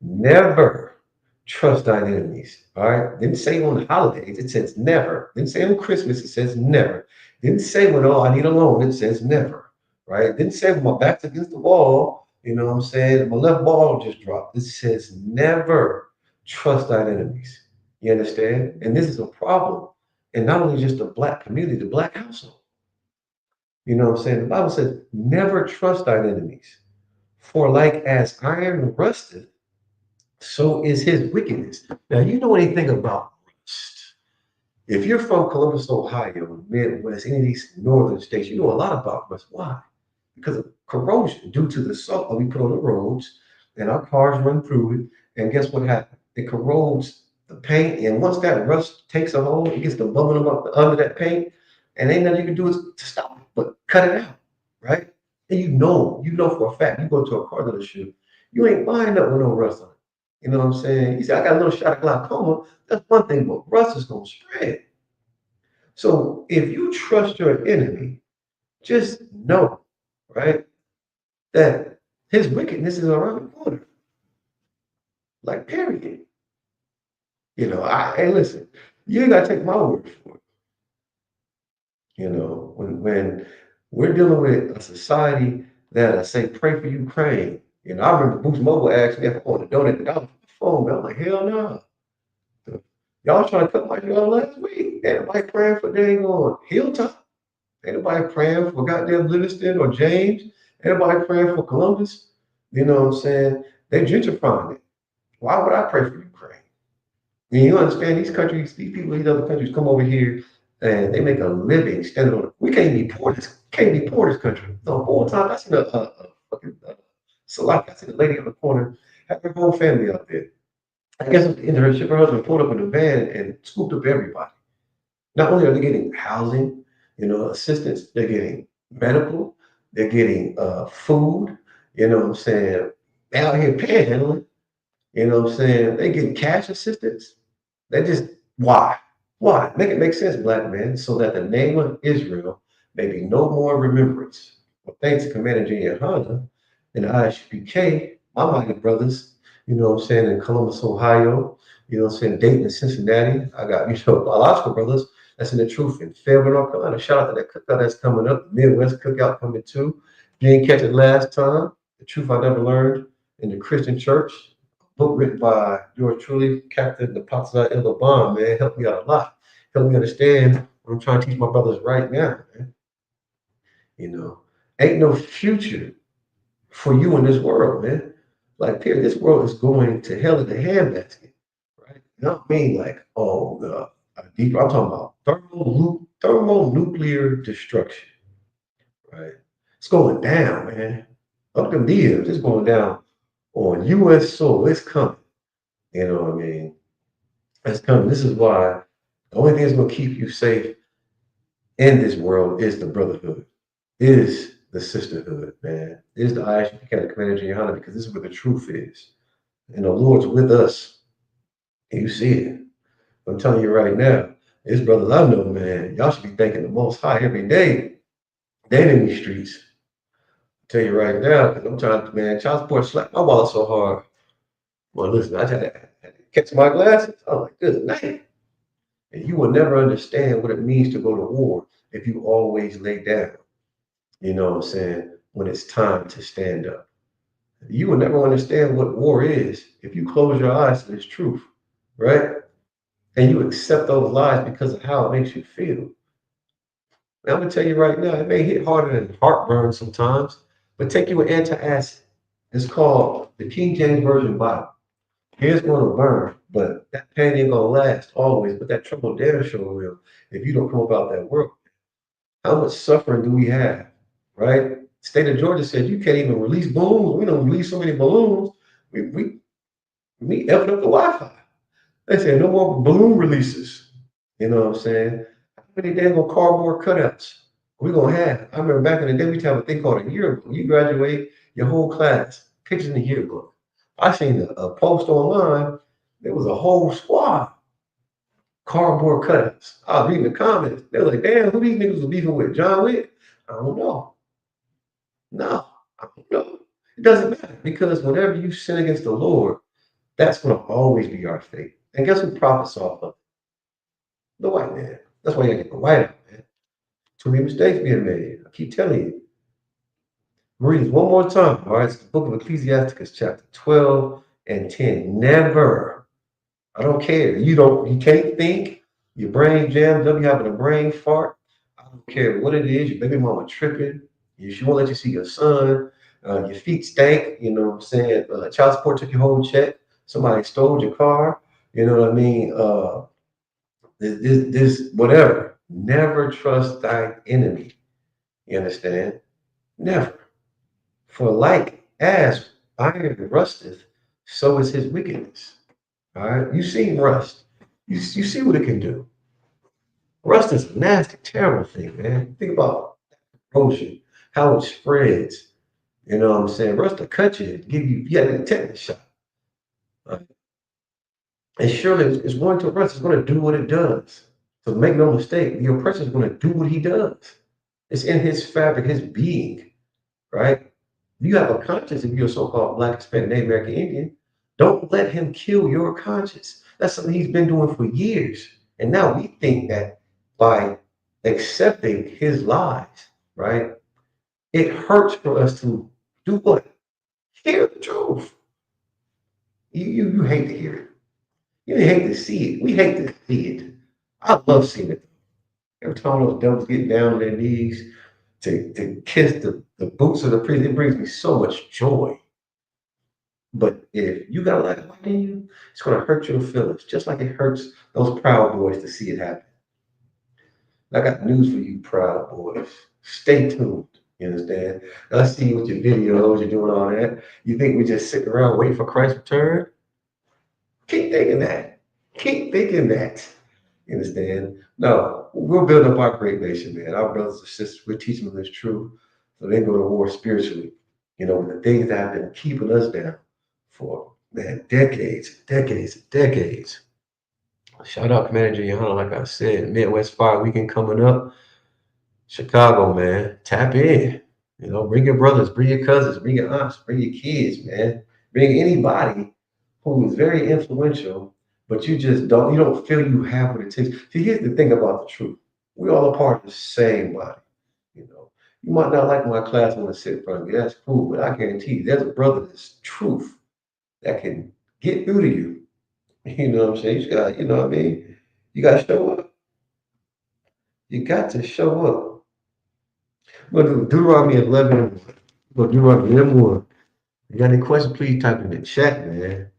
Never trust thine enemies. All right. Didn't say on the holidays, it says never. Didn't say on Christmas, it says never. Didn't say when I need a loan, it says never. Right? Didn't say when my back's against the wall, you know what I'm saying? My left ball just dropped. It says never trust thine enemies. You understand? And this is a problem. And not only just the black community, the black household. You know what I'm saying? The Bible says, never trust thine enemies. For like as iron rusteth, so is his wickedness. Now, you know anything about rust. If you're from Columbus, Ohio, Midwest, any of these northern states, you know a lot about rust. Why? Because of corrosion due to the salt that we put on the roads and our cars run through it. And guess what happens? It corrodes the paint. And once that rust takes a hold, it gets the bubbling up under that paint. And ain't nothing you can do is to stop it, but cut it out, right? And you know for a fact, you go to a car dealership, you ain't buying up with no rust on it. You know what I'm saying? You say, I got a little shot of glaucoma. That's one thing, but rust is going to spread. So if you trust your enemy, just know, right, that his wickedness is around the corner. Like, period. Hey, listen, you ain't gotta take my word for it. When we're dealing with a society that say pray for Ukraine. I remember Boost Mobile asked me if I wanted to donate $1 for the phone, man. I'm like, hell no. Y'all trying to cut my job last week. Ain't nobody praying for dang on Hilltop. Ain't nobody praying for goddamn Livingston or James. Ain't nobody praying for Columbus. You know what I'm saying? They gentrifying it. Why would I pray for Ukraine? And you understand these people, these other countries come over here and they make a living standing on it. We can't be poor in this country. The whole time I seen a fucking Salaki, I seen a lady on the corner, had her whole family out there. I guess her husband pulled up in a van and scooped up everybody. Not only are they getting housing, assistance, they're getting medical, they're getting food, you know what I'm saying? They out here panhandling, you know what I'm saying? They getting cash assistance. They just, why? Why? Make it make sense, black man, so that the name of Israel may be no more remembrance. Well, thanks to Commander General Honda and the ISPK, my mighty brothers, you know what I'm saying, in Columbus, Ohio, you know what I'm saying, Dayton and Cincinnati. I got, biological brothers that's in the truth in Fayetteville, North Carolina. Shout out to that cookout that's coming up, the Midwest cookout coming too. If you didn't catch it last time, The Truth I Never Learned in the Christian Church, book written by yours truly, Captain the Apostle Elder Bond, man, helped me out a lot. Helped me understand what I'm trying to teach my brothers right now, man. You know, ain't no future for you in this world, man. Like, period, this world is going to hell in a handbasket, right? You know what I mean? Like, oh, deeper. I'm talking about thermonuclear destruction, right? It's going down, man. Up them years, it's going down on U.S. soil. It's coming. You know what I mean? It's coming. This is why the only thing that's going to keep you safe in this world is the brotherhood, is the sisterhood, man. Is the ISUP kind of commander Gianna, because this is where the truth is. And the Lord's with us. And you see it. I'm telling you right now, these brothers I know, man, y'all should be thanking the Most High every day. They ain't in these streets. I tell you right now, because I'm trying to, man, child support slapped my wallet so hard. Well, listen, I had to catch my glasses. I was like, good night. And you will never understand what it means to go to war if you always lay down. You know what I'm saying? When it's time to stand up. You will never understand what war is if you close your eyes to this truth, right? And you accept those lies because of how it makes you feel. Now, I'm gonna tell you right now, it may hit harder than heartburn sometimes, but take you an antacid. It's called the King James Version Bible. Here's gonna burn, but that pain ain't gonna last always. But that trouble damn sure will if you don't come about that work. How much suffering do we have, right? State of Georgia said you can't even release balloons. We don't release so many balloons. We effing up the Wi-Fi. They said no more balloon releases. You know what I'm saying? How many damn cardboard cutouts we gonna have? I remember back in the day we used to have a thing called a yearbook. You graduate your whole class, pictures in the yearbook. I seen a post online. There was a whole squad cardboard cutouts. I was reading the comments. They were like, "Damn, who these niggas was beefing with? John Wick?" I don't know. No, I don't know. It doesn't matter because whenever you sin against the Lord, that's going to always be our fate. And guess who profits off of it? The white man. That's why you gotta get the white out, man. Too many mistakes being made. I keep telling you. Read this one more time. All right, it's the book of Ecclesiasticus, chapter 12 and 10. Never. I don't care. You can't think. Your brain jammed up. You having a brain fart. I don't care what it is. Your baby mama tripping. She won't let you see your son. Your feet stank. You know what I'm saying? Child support took your whole check. Somebody stole your car. You know what I mean? This whatever. Never trust thy enemy. You understand? Never. For like as iron rusteth, so is his wickedness. All right. You seen rust. You see what it can do. Rust is a nasty, terrible thing, man. Think about corrosion, how it spreads. You know what I'm saying? Rust will cut you, you got a tetanus shot. Right? And surely it's going to rust, it's going to do what it does. So make no mistake, the oppressor is going to do what he does. It's in his fabric, his being, right? You have a conscience if you're a so-called Black, Hispanic, Native American Indian. Don't let him kill your conscience. That's something he's been doing for years. And now we think that by accepting his lies, right, it hurts for us to do what? Hear the truth. You hate to hear it. You hate to see it. We hate to see it. I love seeing it. Every time those devils get down on their knees to kiss the boots of the priest, it brings me so much joy. But if you got a lot of light in you, it's going to hurt your feelings, just like it hurts those proud boys to see it happen. I got news for you, proud boys. Stay tuned. You understand? I see you with your videos, you're doing all that. You think we just sitting around waiting for Christ's return? Keep thinking that. Keep thinking that. You understand? No, we're building up our great nation, man. Our brothers and sisters, we're teaching them this truth so they can go to war spiritually. You know, the things that have been keeping us down for, man, decades, decades, decades. Shout out Commander Johanna, like I said, Midwest Fire Weekend coming up. Chicago, man, tap in. You know, bring your brothers, bring your cousins, bring your aunts, bring your kids, man. Bring anybody who is very influential, but you don't feel you have what it takes. See, here's the thing about the truth. We all a part of the same body. You know, you might not like my class when I sit in front of you. That's cool, but I guarantee you, there's a brother that's truth that can get through to you. You know what I'm saying? You just got, you know what I mean? You got to show up. You got to show up. We're going to do Deuteronomy 11 and 1. We're going to do Deuteronomy 11 and 1. You got any questions, please type in the chat, man.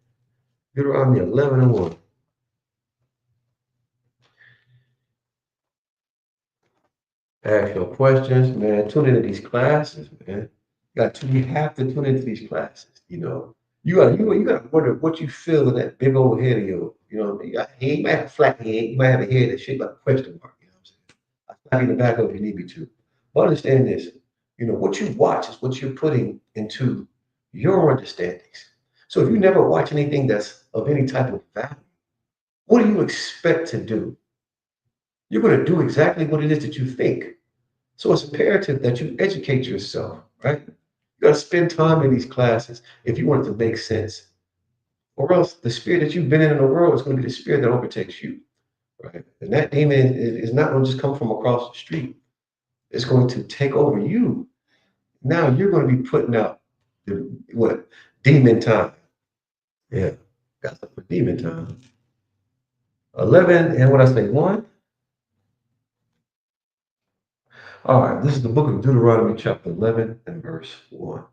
Deuteronomy 11 and 1. Ask your questions, man. Tune into these classes, man. You have to tune into these classes. You know, you got to wonder what you feel in that big old head of yours. You know, you might have a flat head, you might have a head that's shaped like a question mark. You know what I'm saying? I'll slap you in the back of if you need me to. But understand this. You know, what you watch is what you're putting into your understandings. So if you never watch anything that's of any type of value, what do you expect to do? You're going to do exactly what it is that you think. So it's imperative that you educate yourself, right? You got to spend time in these classes if you want it to make sense. Or else the spirit that you've been in the world is going to be the spirit that overtakes you, right? And that demon is not going to just come from across the street. It's going to take over you. Now you're going to be putting out the what? Demon time. Yeah. Got to put demon time. 11 and what I say, 1. All right, this is the book of Deuteronomy, chapter 11 and verse 1.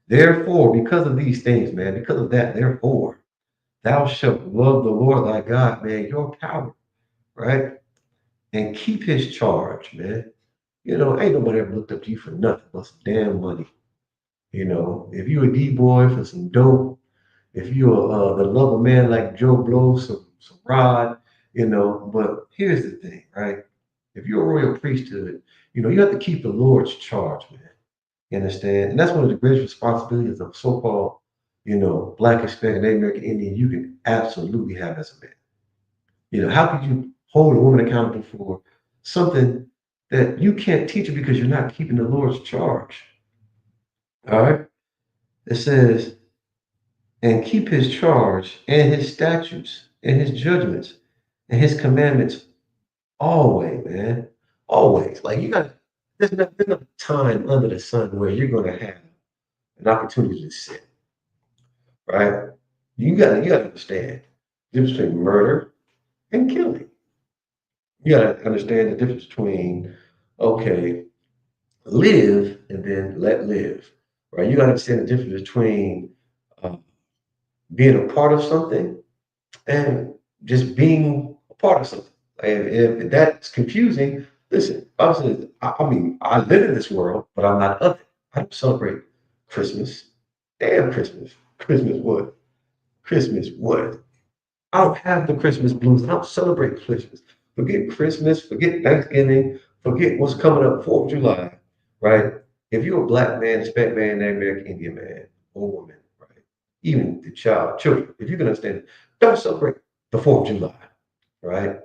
Therefore, because of these things, man, because of that, therefore, thou shalt love the Lord thy God, man, your power, right? And keep his charge, man. You know, ain't nobody ever looked up to you for nothing but some damn money. You know, if you a D-boy for some dope, if you're the love of man like Joe Blow, some rod, you know, but here's the thing, right? If you're a royal priesthood, you know, you have to keep the Lord's charge, man. You understand? And that's one of the greatest responsibilities of so-called, you know, Black, Hispanic, Native American Indian you can absolutely have as a man. You know, how could you hold a woman accountable for something that you can't teach her because you're not keeping the Lord's charge? All right. It says, and keep his charge and his statutes and his judgments and his commandments always, man. Always. Like you got there's no time under the sun where you're gonna have an opportunity to sin, right? You gotta understand the difference between murder and killing. You gotta understand the difference between okay, live and then let live, right? You gotta understand the difference between uh, being a part of something and just being a part of something. And if that's confusing, listen, I mean, I live in this world, but I'm not of it. I don't celebrate Christmas. Damn Christmas. Christmas what? Christmas what? I don't have the Christmas blues. I don't celebrate Christmas. Forget Christmas, forget Thanksgiving, forget what's coming up, 4th of July, right? If you're a black man, Hispanic man, Native American Indian man, or woman, right? Even the children, if you can understand it, don't celebrate the 4th of July, right?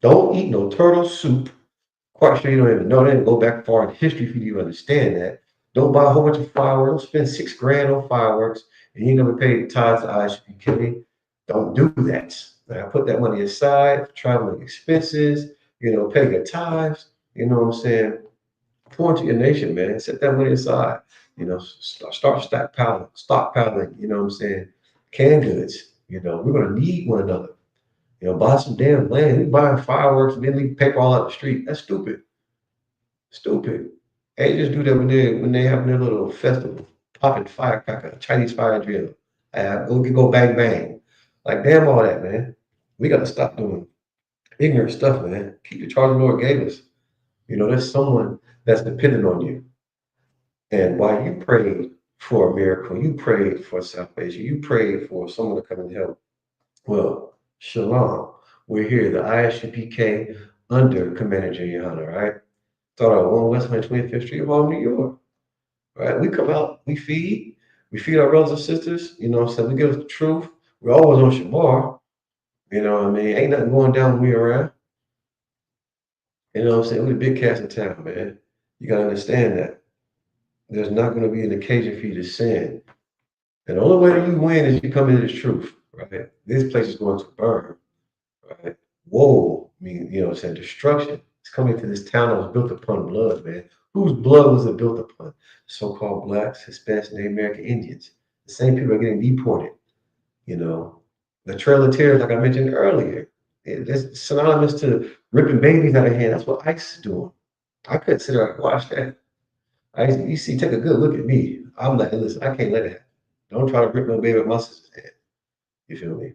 Don't eat no turtle soup. Quite sure you don't even know that. Go back far in history for you to understand that. Don't buy a whole bunch of fireworks. Don't spend 6 grand on fireworks, and you never pay the tithes to ISUPK. Don't do that. Now, put that money aside for traveling expenses. You know, pay your tithes. You know what I'm saying? Pour into your nation, man. Set that money aside. You know, start stockpiling. You know what I'm saying? Canned goods. You know, we're gonna need one another. You know, buy some damn land. We buying fireworks and then leave paper all out the street. That's stupid. Stupid. They just do that when they having their little festival, popping firecracker, Chinese fire drill. Go bang bang. Like damn all that, man. We gotta stop doing ignorant stuff, man. Keep the charge the Lord gave us. You know, there's someone that's dependent on you. And while you prayed for a miracle, you prayed for salvation, you prayed for someone to come and help. Well, shalom. We're here, the ISUPK under Commander Juliana, right? Thought I 1 West 125th Street, Hall, New York. Right? We come out, we feed our brothers and sisters, you know what I'm saying? We give us the truth. We're always on Shamar, you know what I mean? Ain't nothing going down when we around. You know what I'm saying? We're the big cats in town, man. You gotta understand that. There's not gonna be an occasion for you to sin. And the only way that you win is you come into this truth, right? This place is going to burn, right? Whoa, I mean, you know what I'm saying? Destruction. It's coming to this town that was built upon blood, man. Whose blood was it built upon? So-called blacks, Hispanics, Native American Indians. The same people are getting deported, you know. The Trail of Tears, like I mentioned earlier, it's synonymous to ripping babies out of hand. That's what ICE is doing. I couldn't sit there and watch that. You see, take a good look at me. I'm like, listen, I can't let it happen. Don't try to rip no baby out my sister's hand. You feel me?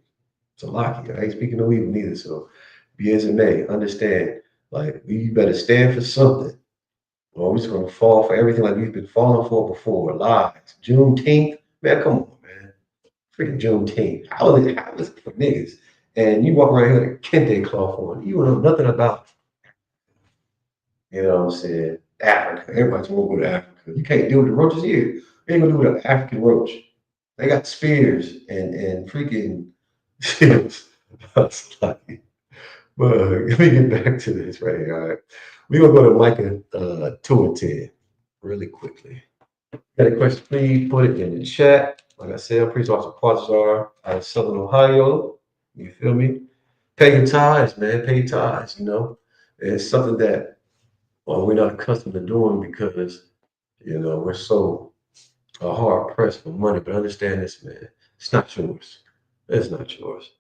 So Lockie, I ain't speaking no evil neither. So be as it may, understand, like you better stand for something, or we're just gonna fall for everything like we've been falling for before. Lies. Juneteenth, man, come on, man. Freaking Juneteenth. How is it for niggas? And you walk around here with a kente cloth on. You don't know nothing about, you know what I'm saying, Africa. Everybody's gonna go to Africa. You can't deal with the roaches here. You ain't gonna do with an African roach. They got spears and freaking shields. Like, but let me get back to this right here. All right. We're gonna go to Micah 2 and 10 really quickly. Got a question, please put it in the chat. Like I said, Priest Officer Quasar out of Southern Ohio. You feel me? Pay your tithes, man. Pay your tithes, you know. It's something that we're not accustomed to doing because, you know, we're so hard pressed for money. But understand this, man. It's not yours. It's not yours.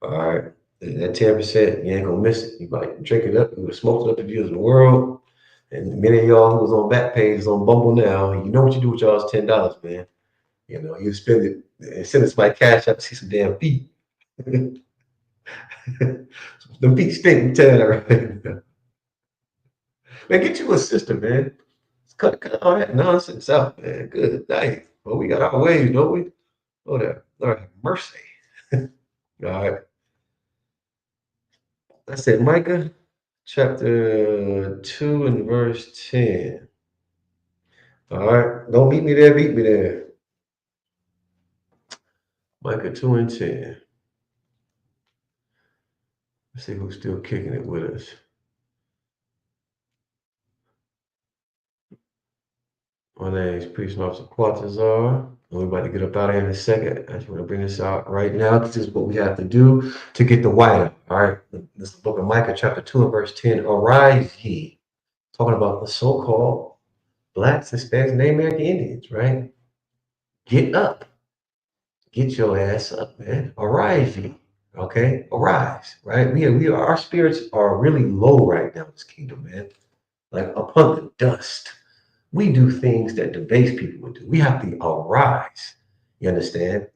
All right. That 10%, you ain't gonna miss it. You might drink it up, you would have smoked it up if you was in the world. And many of y'all who was on back pages on Bumble now, you know what you do with y'all's $10, man. You know, you spend it and send it to my cash app to see some damn feet. Them feet stink, I'm telling you that right now. Man, get you a sister, man. Cut all that nonsense out, man. Good night. Well, we got our ways, don't we? Oh, that Lord have mercy. All right. That's it, Micah chapter 2 and verse 10. All right. Don't meet me there, beat me there. Micah 2 and 10. Let's see who's still kicking it with us. My name's Priest Officer Quatazar. We're about to get up out of here in a second. I just want to bring this out right now because this is what we have to do to get the whiteout. All right. This is the book of Micah, chapter 2 and verse 10. Arise ye. Talking about the so-called blacks, Hispanics, and Native American Indians, right? Get up. Get your ass up, man. Arise ye. Okay? Arise. Right? Our spirits are really low right now in this kingdom, man. Like upon the dust. We do things that debased people would do. We have to arise, you understand,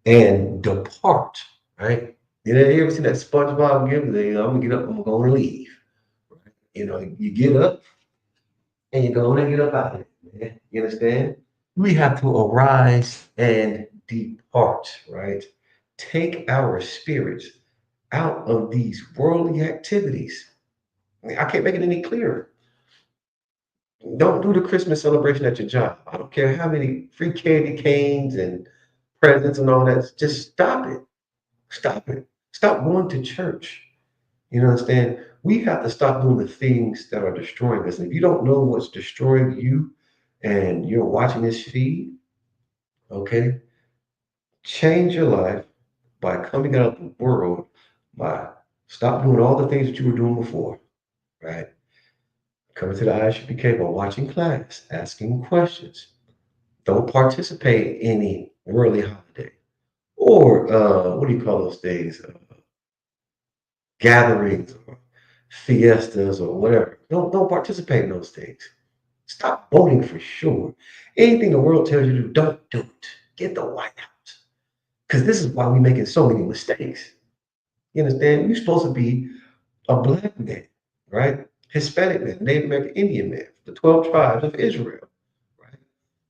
and depart, right? You ever seen that SpongeBob gif? I'm gonna get up, I'm gonna leave. Right? You know, you get up and you're gonna get up out of it, man. You understand? We have to arise and depart, right? Take our spirits out of these worldly activities. I can't make it any clearer. Don't do the Christmas celebration at your job. I don't care how many free candy canes and presents and all that. Just stop it. Stop it. Stop going to church. You understand? We have to stop doing the things that are destroying us. And if you don't know what's destroying you and you're watching this feed, okay, change your life by coming out of the world, by stop doing all the things that you were doing before, right? Coming to the ISUPK by watching class, asking questions. Don't participate in any worldly holiday or what do you call those days? Gatherings or fiestas or whatever. Don't participate in those things. Stop voting for sure. Anything the world tells you to do, don't do it. Get the White House. Because this is why we're making so many mistakes. You understand? You're supposed to be a black man, right? Hispanic man, Native American Indian man, the 12 tribes of Israel, right?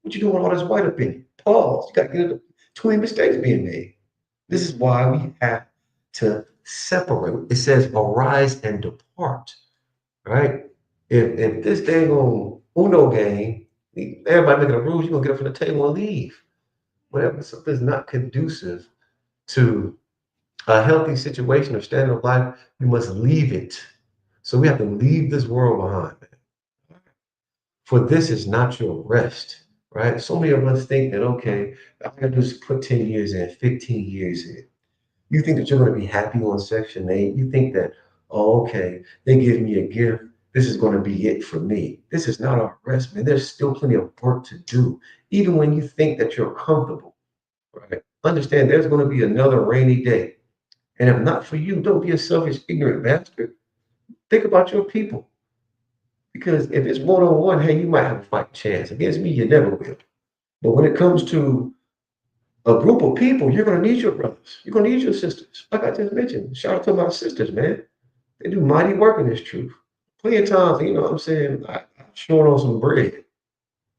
What you doing with all this white opinion? Pause. You got to get into too many mistakes being made. This is why we have to separate. It says arise and depart, right? If this dang on Uno game, everybody making a rules, you're gonna get up from the table and leave. Whatever something's not conducive to a healthy situation or standard of life, we must leave it. So we have to leave this world behind. For this is not your rest. right? So many of us think that, okay, I gotta just put 10 years in, 15 years in. You think that you're going to be happy on Section 8. You think that, oh, okay, they give me a gift. This is going to be it for me. This is not our rest, man. There's still plenty of work to do. Even when you think that you're comfortable, right? Understand there's going to be another rainy day. And if not for you, don't be a selfish, ignorant bastard. Think about your people. Because if it's one on one, hey, you might have a fight chance. Against me, you never will. But when it comes to a group of people, you're going to need your brothers. You're going to need your sisters. Like I just mentioned, shout out to my sisters, man. They do mighty work in this truth. Plenty of times, you know what I'm saying? I'm short on some bread.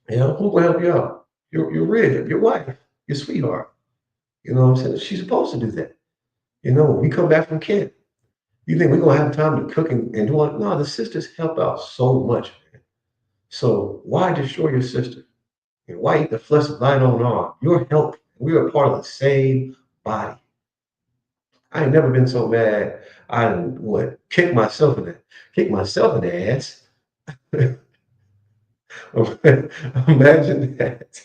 You know, who will help you out? Your rib, your wife, your sweetheart. You know what I'm saying? She's supposed to do that. You know, when we come back from camp, you think we're going to have time to cook and do all? No, the sisters help out so much, man. So why destroy your sister? And why eat the flesh of thine own arm? Your help. We are part of the same body. I ain't never been so mad. I done, what, kick myself in the ass. Imagine that.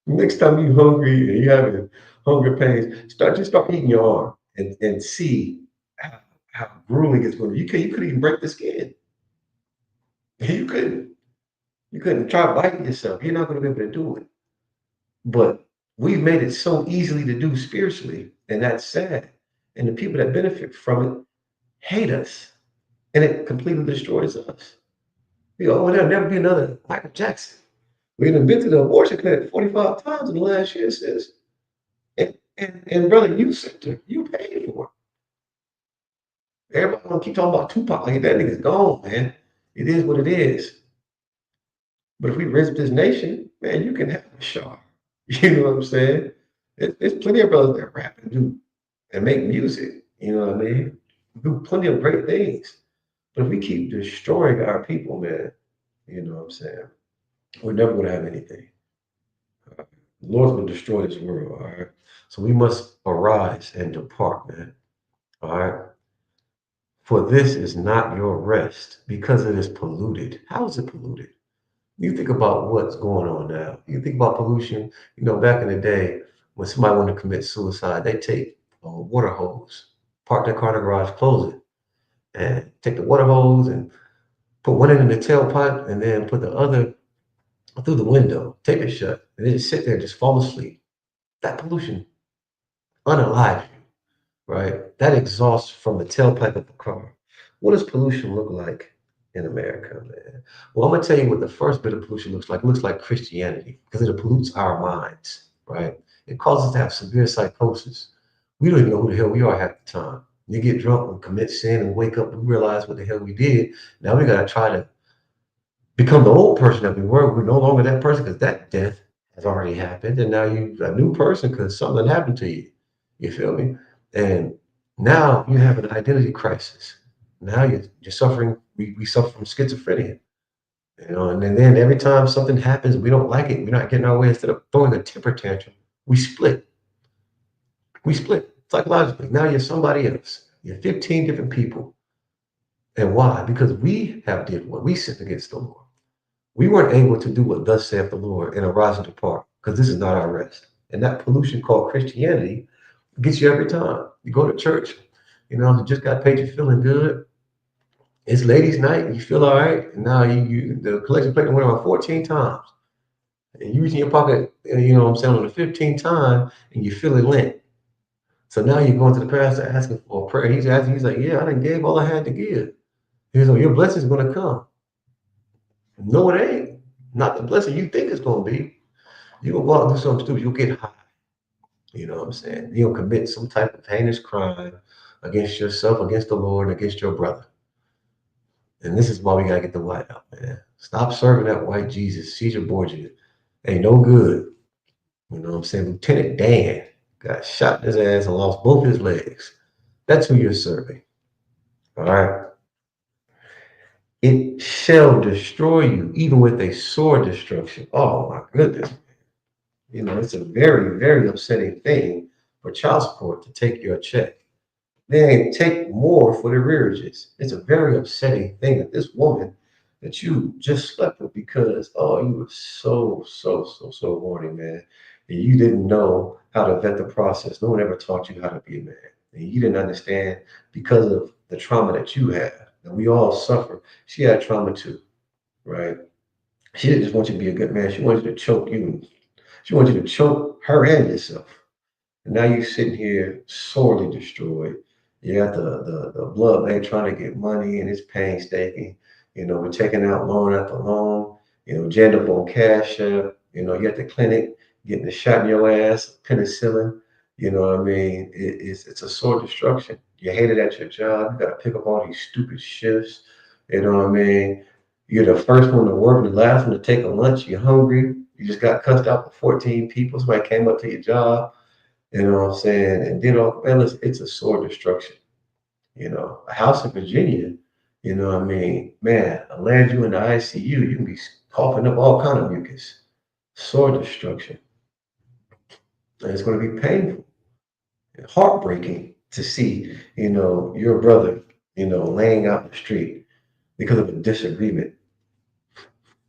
Next time you hungry and you having hunger pains, start eating your arm and see how grueling it's going to be. You couldn't even break the skin. You couldn't. You couldn't try biting yourself. You're not going to be able to do it. But we've made it so easily to do spiritually, and that's sad. And the people that benefit from it hate us, and it completely destroys us. You know, oh, there'll never be another Michael Jackson. We've been to the abortion clinic 45 times in the last year, sis. And brother, you center, you paid for it. Everybody gonna keep talking about Tupac like that nigga's gone, man. It is what it is. But if we raise up this nation, man, you can have a shot. You know what I'm saying? There's plenty of brothers that rap and do and make music. You know what I mean? Do plenty of great things. But if we keep destroying our people, man, you know what I'm saying? We're never gonna have anything. The Lord's gonna destroy this world, all right? So we must arise and depart, man. All right. For this is not your rest because it is polluted. How is it polluted? You think about what's going on now. You think about pollution. You know, back in the day, when somebody wanted to commit suicide, they take a water hose, park their car in the garage, close it, and take the water hose and put one end in the tailpipe and then put the other through the window, tape it shut, and then just sit there and just fall asleep. That pollution unalive you, right? That exhaust from the tailpipe of the car. What does pollution look like in America, man? Well, I'm gonna tell you what the first bit of pollution looks like. It looks like Christianity because it pollutes our minds, right? It causes us to have severe psychosis. We don't even know who the hell we are half the time. You get drunk and commit sin and wake up and realize what the hell we did. Now we gotta try to become the old person that we were. We're no longer that person because that death has already happened, and now you a new person because something happened to you. You feel me? And now you have an identity crisis. Now you're suffering. We suffer from schizophrenia, you know. And then every time something happens, we don't like it. We're not getting our way. Instead of throwing a temper tantrum, we split. We split psychologically. Now you're somebody else. You're 15 different people. And why? Because we have did what we sinned against the Lord. We weren't able to do what thus saith the Lord and arise and depart because this is not our rest. And that pollution called Christianity gets you every time. You go to church, you know, you just got paid, you feeling good. It's ladies' night, you feel all right. And now the collection plate went around 14 times. And you reach in your pocket, you know what I'm saying, on the 15th time, and you feel it lent. So now you're going to the pastor asking for a prayer. He's like, yeah, I done gave all I had to give. He's like, your blessing's gonna come. No, it ain't. Not the blessing you think it's gonna be. You gonna go out and do something stupid, you'll get high. You know what I'm saying? You'll commit some type of heinous crime against yourself, against the Lord, and against your brother. And this is why we gotta get the white out, man. Stop serving that white Jesus, Caesar Borgia. Ain't no good. You know what I'm saying? Lieutenant Dan got shot in his ass and lost both his legs. That's who you're serving. All right. It shall destroy you, even with a sore destruction. Oh my goodness. You know, it's a very, very upsetting thing for child support to take your check. They take more for the rearages. It's a very upsetting thing that this woman that you just slept with because you were so horny, man. And you didn't know how to vet the process. No one ever taught you how to be a man. And you didn't understand because of the trauma that you had. And we all suffer. She had trauma too, right? She didn't just want you to be a good man. She wanted you to choke you. She wanted you to choke her and yourself. And now you're sitting here sorely destroyed. You got the blood bank trying to get money and it's painstaking. We're taking out loan after loan, jammed up on cash app, you at the clinic getting the shot in your ass, penicillin. You know what I mean? It's a sore destruction. You hate it at your job. You got to pick up all these stupid shifts. You know what I mean? You're the first one to work, the last one to take a lunch. You're hungry. You just got cussed out for 14 people. Somebody came up to your job, you know what I'm saying? And did all, man, listen, it's a sore destruction. A house in Virginia, you know what I mean? Man, I land you in the ICU, you can be coughing up all kind of mucus. Sore destruction. And it's going to be painful and heartbreaking to see, your brother, laying out in the street because of a disagreement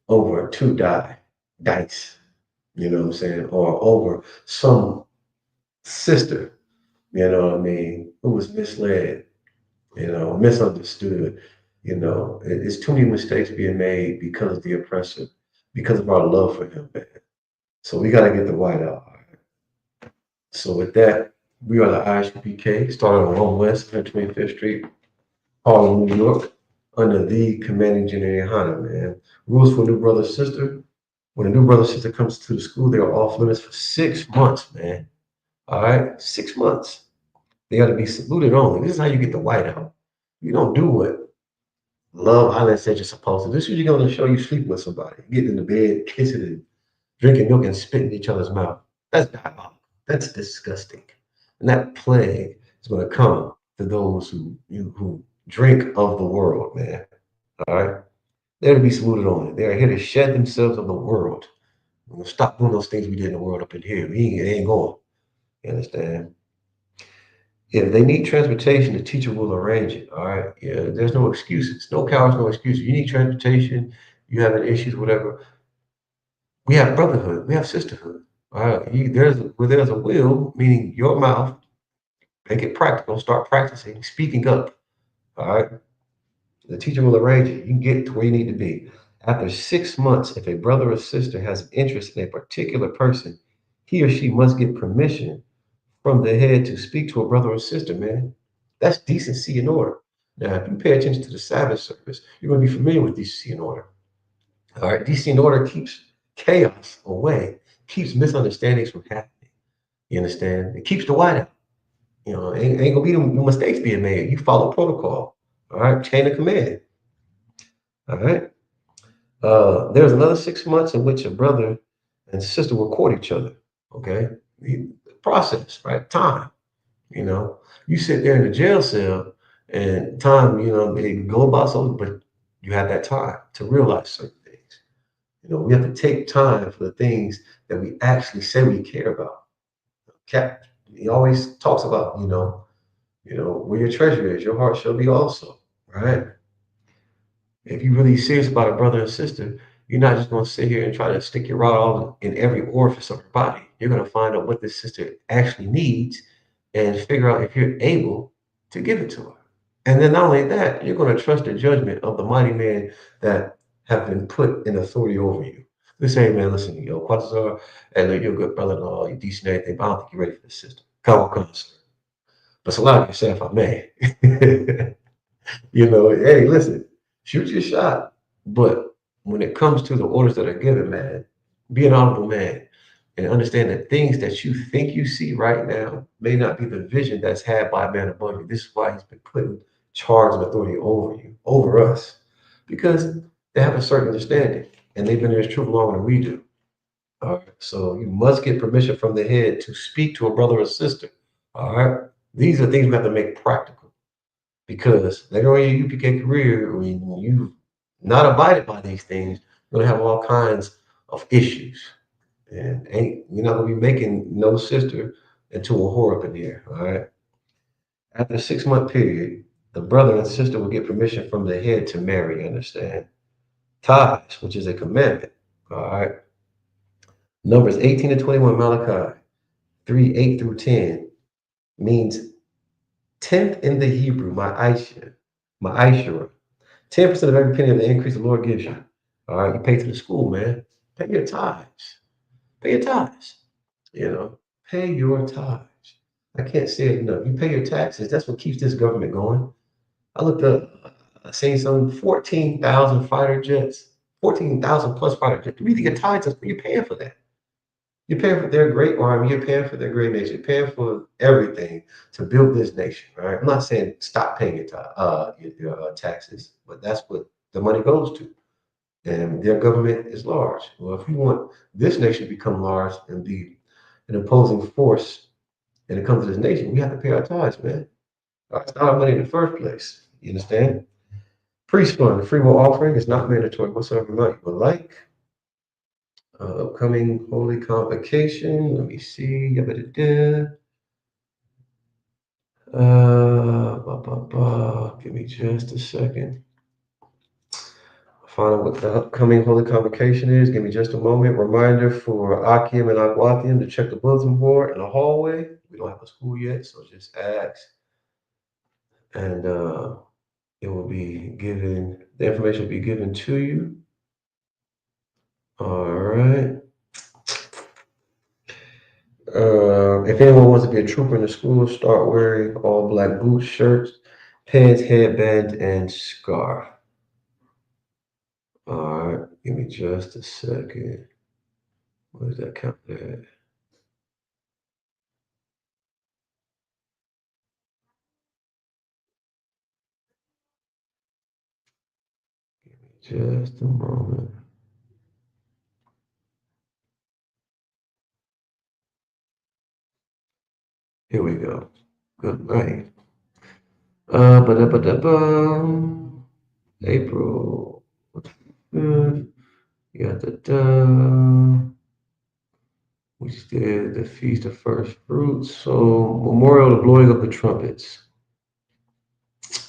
over dice, you know what I'm saying? Or over some sister, you know what I mean, who was misled, misunderstood. It's too many mistakes being made because of the oppressor, because of our love for him, man. So we got to get the white out. So with that, we are the ISPK, started on 1 West, 125th Street, Harlem, New York, under the commanding General Hanna, man. Rules for new brother sister. When a new brother sister comes to the school, they are off limits for 6 months, man. All right, 6 months. They got to be saluted only. This is how you get the white out. You don't do what Love Island said you're supposed to. This is you're going to show you sleep with somebody, getting in the bed, kissing and drinking milk and spitting in each other's mouth. That's diabolical. That's disgusting. And that plague is going to come to those who drink of the world, man. All right? They're to be saluted on it. They're here to shed themselves of the world. We're going to stop doing those things we did in the world up in here. It ain't going. You understand? If they need transportation, the teacher will arrange it. All right. Yeah, there's no excuses. No cowards, no excuses. You need transportation, you having issues, whatever. We have brotherhood, we have sisterhood. All right. There's a will, meaning your mouth, make it practical, start practicing, speaking up. All right. The teacher will arrange it. You can get to where you need to be. After 6 months, if a brother or sister has an interest in a particular person, he or she must get permission from the head to speak to a brother or sister, man. That's decency and order. Now, if you pay attention to the Sabbath service, you're going to be familiar with decency and order. All right, decency and order keeps chaos away, keeps misunderstandings from happening. You understand? It keeps the white out. Ain't gonna be no mistakes being made. You follow protocol. All right, chain of command. All right. There's another 6 months in which a brother and sister will court each other. Okay, the process, right? Time. You know, you sit there in the jail cell and time, they go about something, but you have that time to realize certain things. We have to take time for the things that we actually say we care about. Cap, he always talks about, where your treasure is, your heart shall be also, right? If you're really serious about a brother and sister, you're not just going to sit here and try to stick your rod all in every orifice of her body. You're going to find out what this sister actually needs and figure out if you're able to give it to her. And then not only that, you're going to trust the judgment of the mighty men that have been put in authority over you. They say, man, listen, Quatzar, hey, look, you're a good brother-in-law, you're decent and everything, but I don't think you're ready for this system. Come on, sir. But allow yourself, if I may. Hey, listen, shoot your shot. But when it comes to the orders that are given, man, be an honorable man and understand that things that you think you see right now may not be the vision that's had by a man above you. This is why he's been putting charge and authority over you, over us, because they have a certain understanding and they've been in this truth longer than we do. All right. So you must get permission from the head to speak to a brother or sister. All right. These are things we have to make practical because later on in your UPK career, when you've not abided by these things, you're gonna have all kinds of issues. And ain't you're not gonna be making no sister into a whore up in here. All right. After a 6 month period, the brother and sister will get permission from the head to marry, understand? Tithes, which is a commandment. All right. Numbers 18 to 21, Malachi 3, 8 through 10 means tenth in the Hebrew, my Aishra. 10% of every penny of the increase the Lord gives you. All right. You pay to the school, man. Pay your tithes. Pay your tithes. You know, pay your tithes. I can't say it enough. You pay your taxes. That's what keeps this government going. I looked up, I seen some 14,000 fighter jets, 14,000 plus fighter jets. You get tithes, you're paying for that. You're paying for their great army. You're paying for their great nation. You're paying for everything to build this nation, right? I'm not saying stop paying your taxes, but that's what the money goes to. And their government is large. Well, if we want this nation to become large and be an opposing force and it comes to this nation, we have to pay our tithes, man. It's not our money in the first place. You understand? Priest fund, the free will offering is not mandatory whatsoever amount you would like. Upcoming holy convocation. Let me see. Yabba-da-da. Give me just a second. Find out what the upcoming holy convocation is. Give me just a moment. Reminder for Akim and Akwathiam to check the bulletin board in the hallway. We don't have a school yet, so just ask. And it will be given, the information will be given to you. All right. If anyone wants to be a trooper in the school, start wearing all black boots, shirts, pants, headband, and scarf. All right, give me just a second. Where's that count at? Just a moment. Here we go. Good night. Ba-da-ba-da-bum. April 5th. Da. Which did the Feast of First Fruits. So Memorial, the blowing of the trumpets.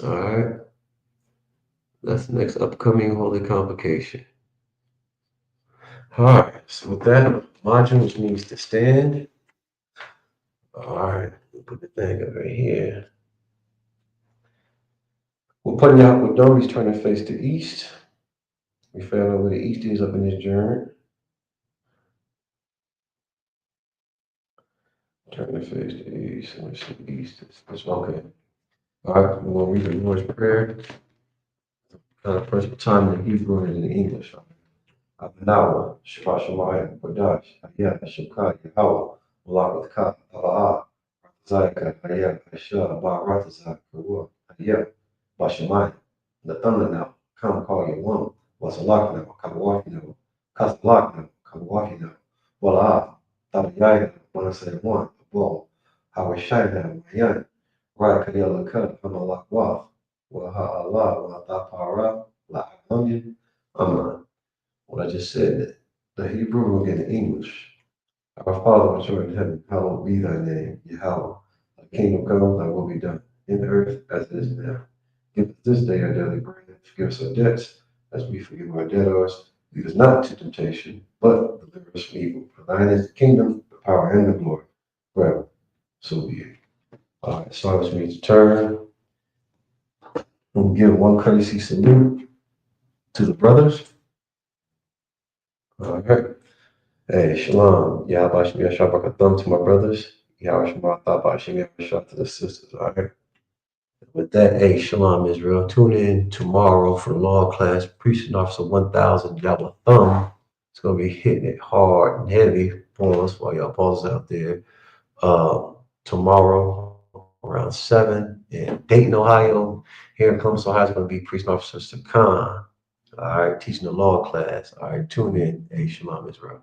All right. That's the next upcoming holy convocation. All right. So with that, modules needs to stand. All right. Put the thing over here. We're putting out with Dory's turning face to east. We found out where the east is up in this journey. Turn the face to east. Let me see. East is this okay. All right. We're going to read the Lord's Prayer. Principal time in Hebrew and in English. Abinawa, Shema Shemayim, Kodash, Ayah, Shukah, Yahweh, Malak Ka, Ta'ah, Zaka, Ayah, Asha, Ba'ratazak, Kawah, Ayah, Bashamayim, Nathana now, come call you one, Wasalak now, Kawaki now, Kasalak now, Kawaki now, Wala, Tabayaya, when I say one, Bo, Hawashai now, Mayan, Right Kayalaka, Hamalak Waf, Waha Allah, Watapara, La Amin, Aman. What I just said, the Hebrew will get the English. Our Father which art in heaven, hallowed be thy name, Yahweh. Thy kingdom come, thy will be done, in the earth as it is in heaven. Give us this day our daily bread, forgive us our debts, as we forgive our debtors. Lead us not into temptation, but deliver us from evil. For thine is the kingdom, the power, and the glory, forever. So be it. All right, so it's me to turn and give one courtesy salute to the brothers. All right. Hey, shalom. Yahweh Shemi Shabbat to my brothers. Yahweh Shema Thaba Shemi Shabbat to the sisters. All right. With that, hey, shalom, Israel. Tune in tomorrow for law class, preaching officer 1000 Yahweh Thumb. It's going to be hitting it hard and heavy. Pause for y'all pauses out there. Tomorrow around 7 in Dayton, Ohio. Here in Columbus, Ohio, is going to be preaching officer Sakan. All right, teaching the law class. All right, tune in. Hey, shalom, Israel.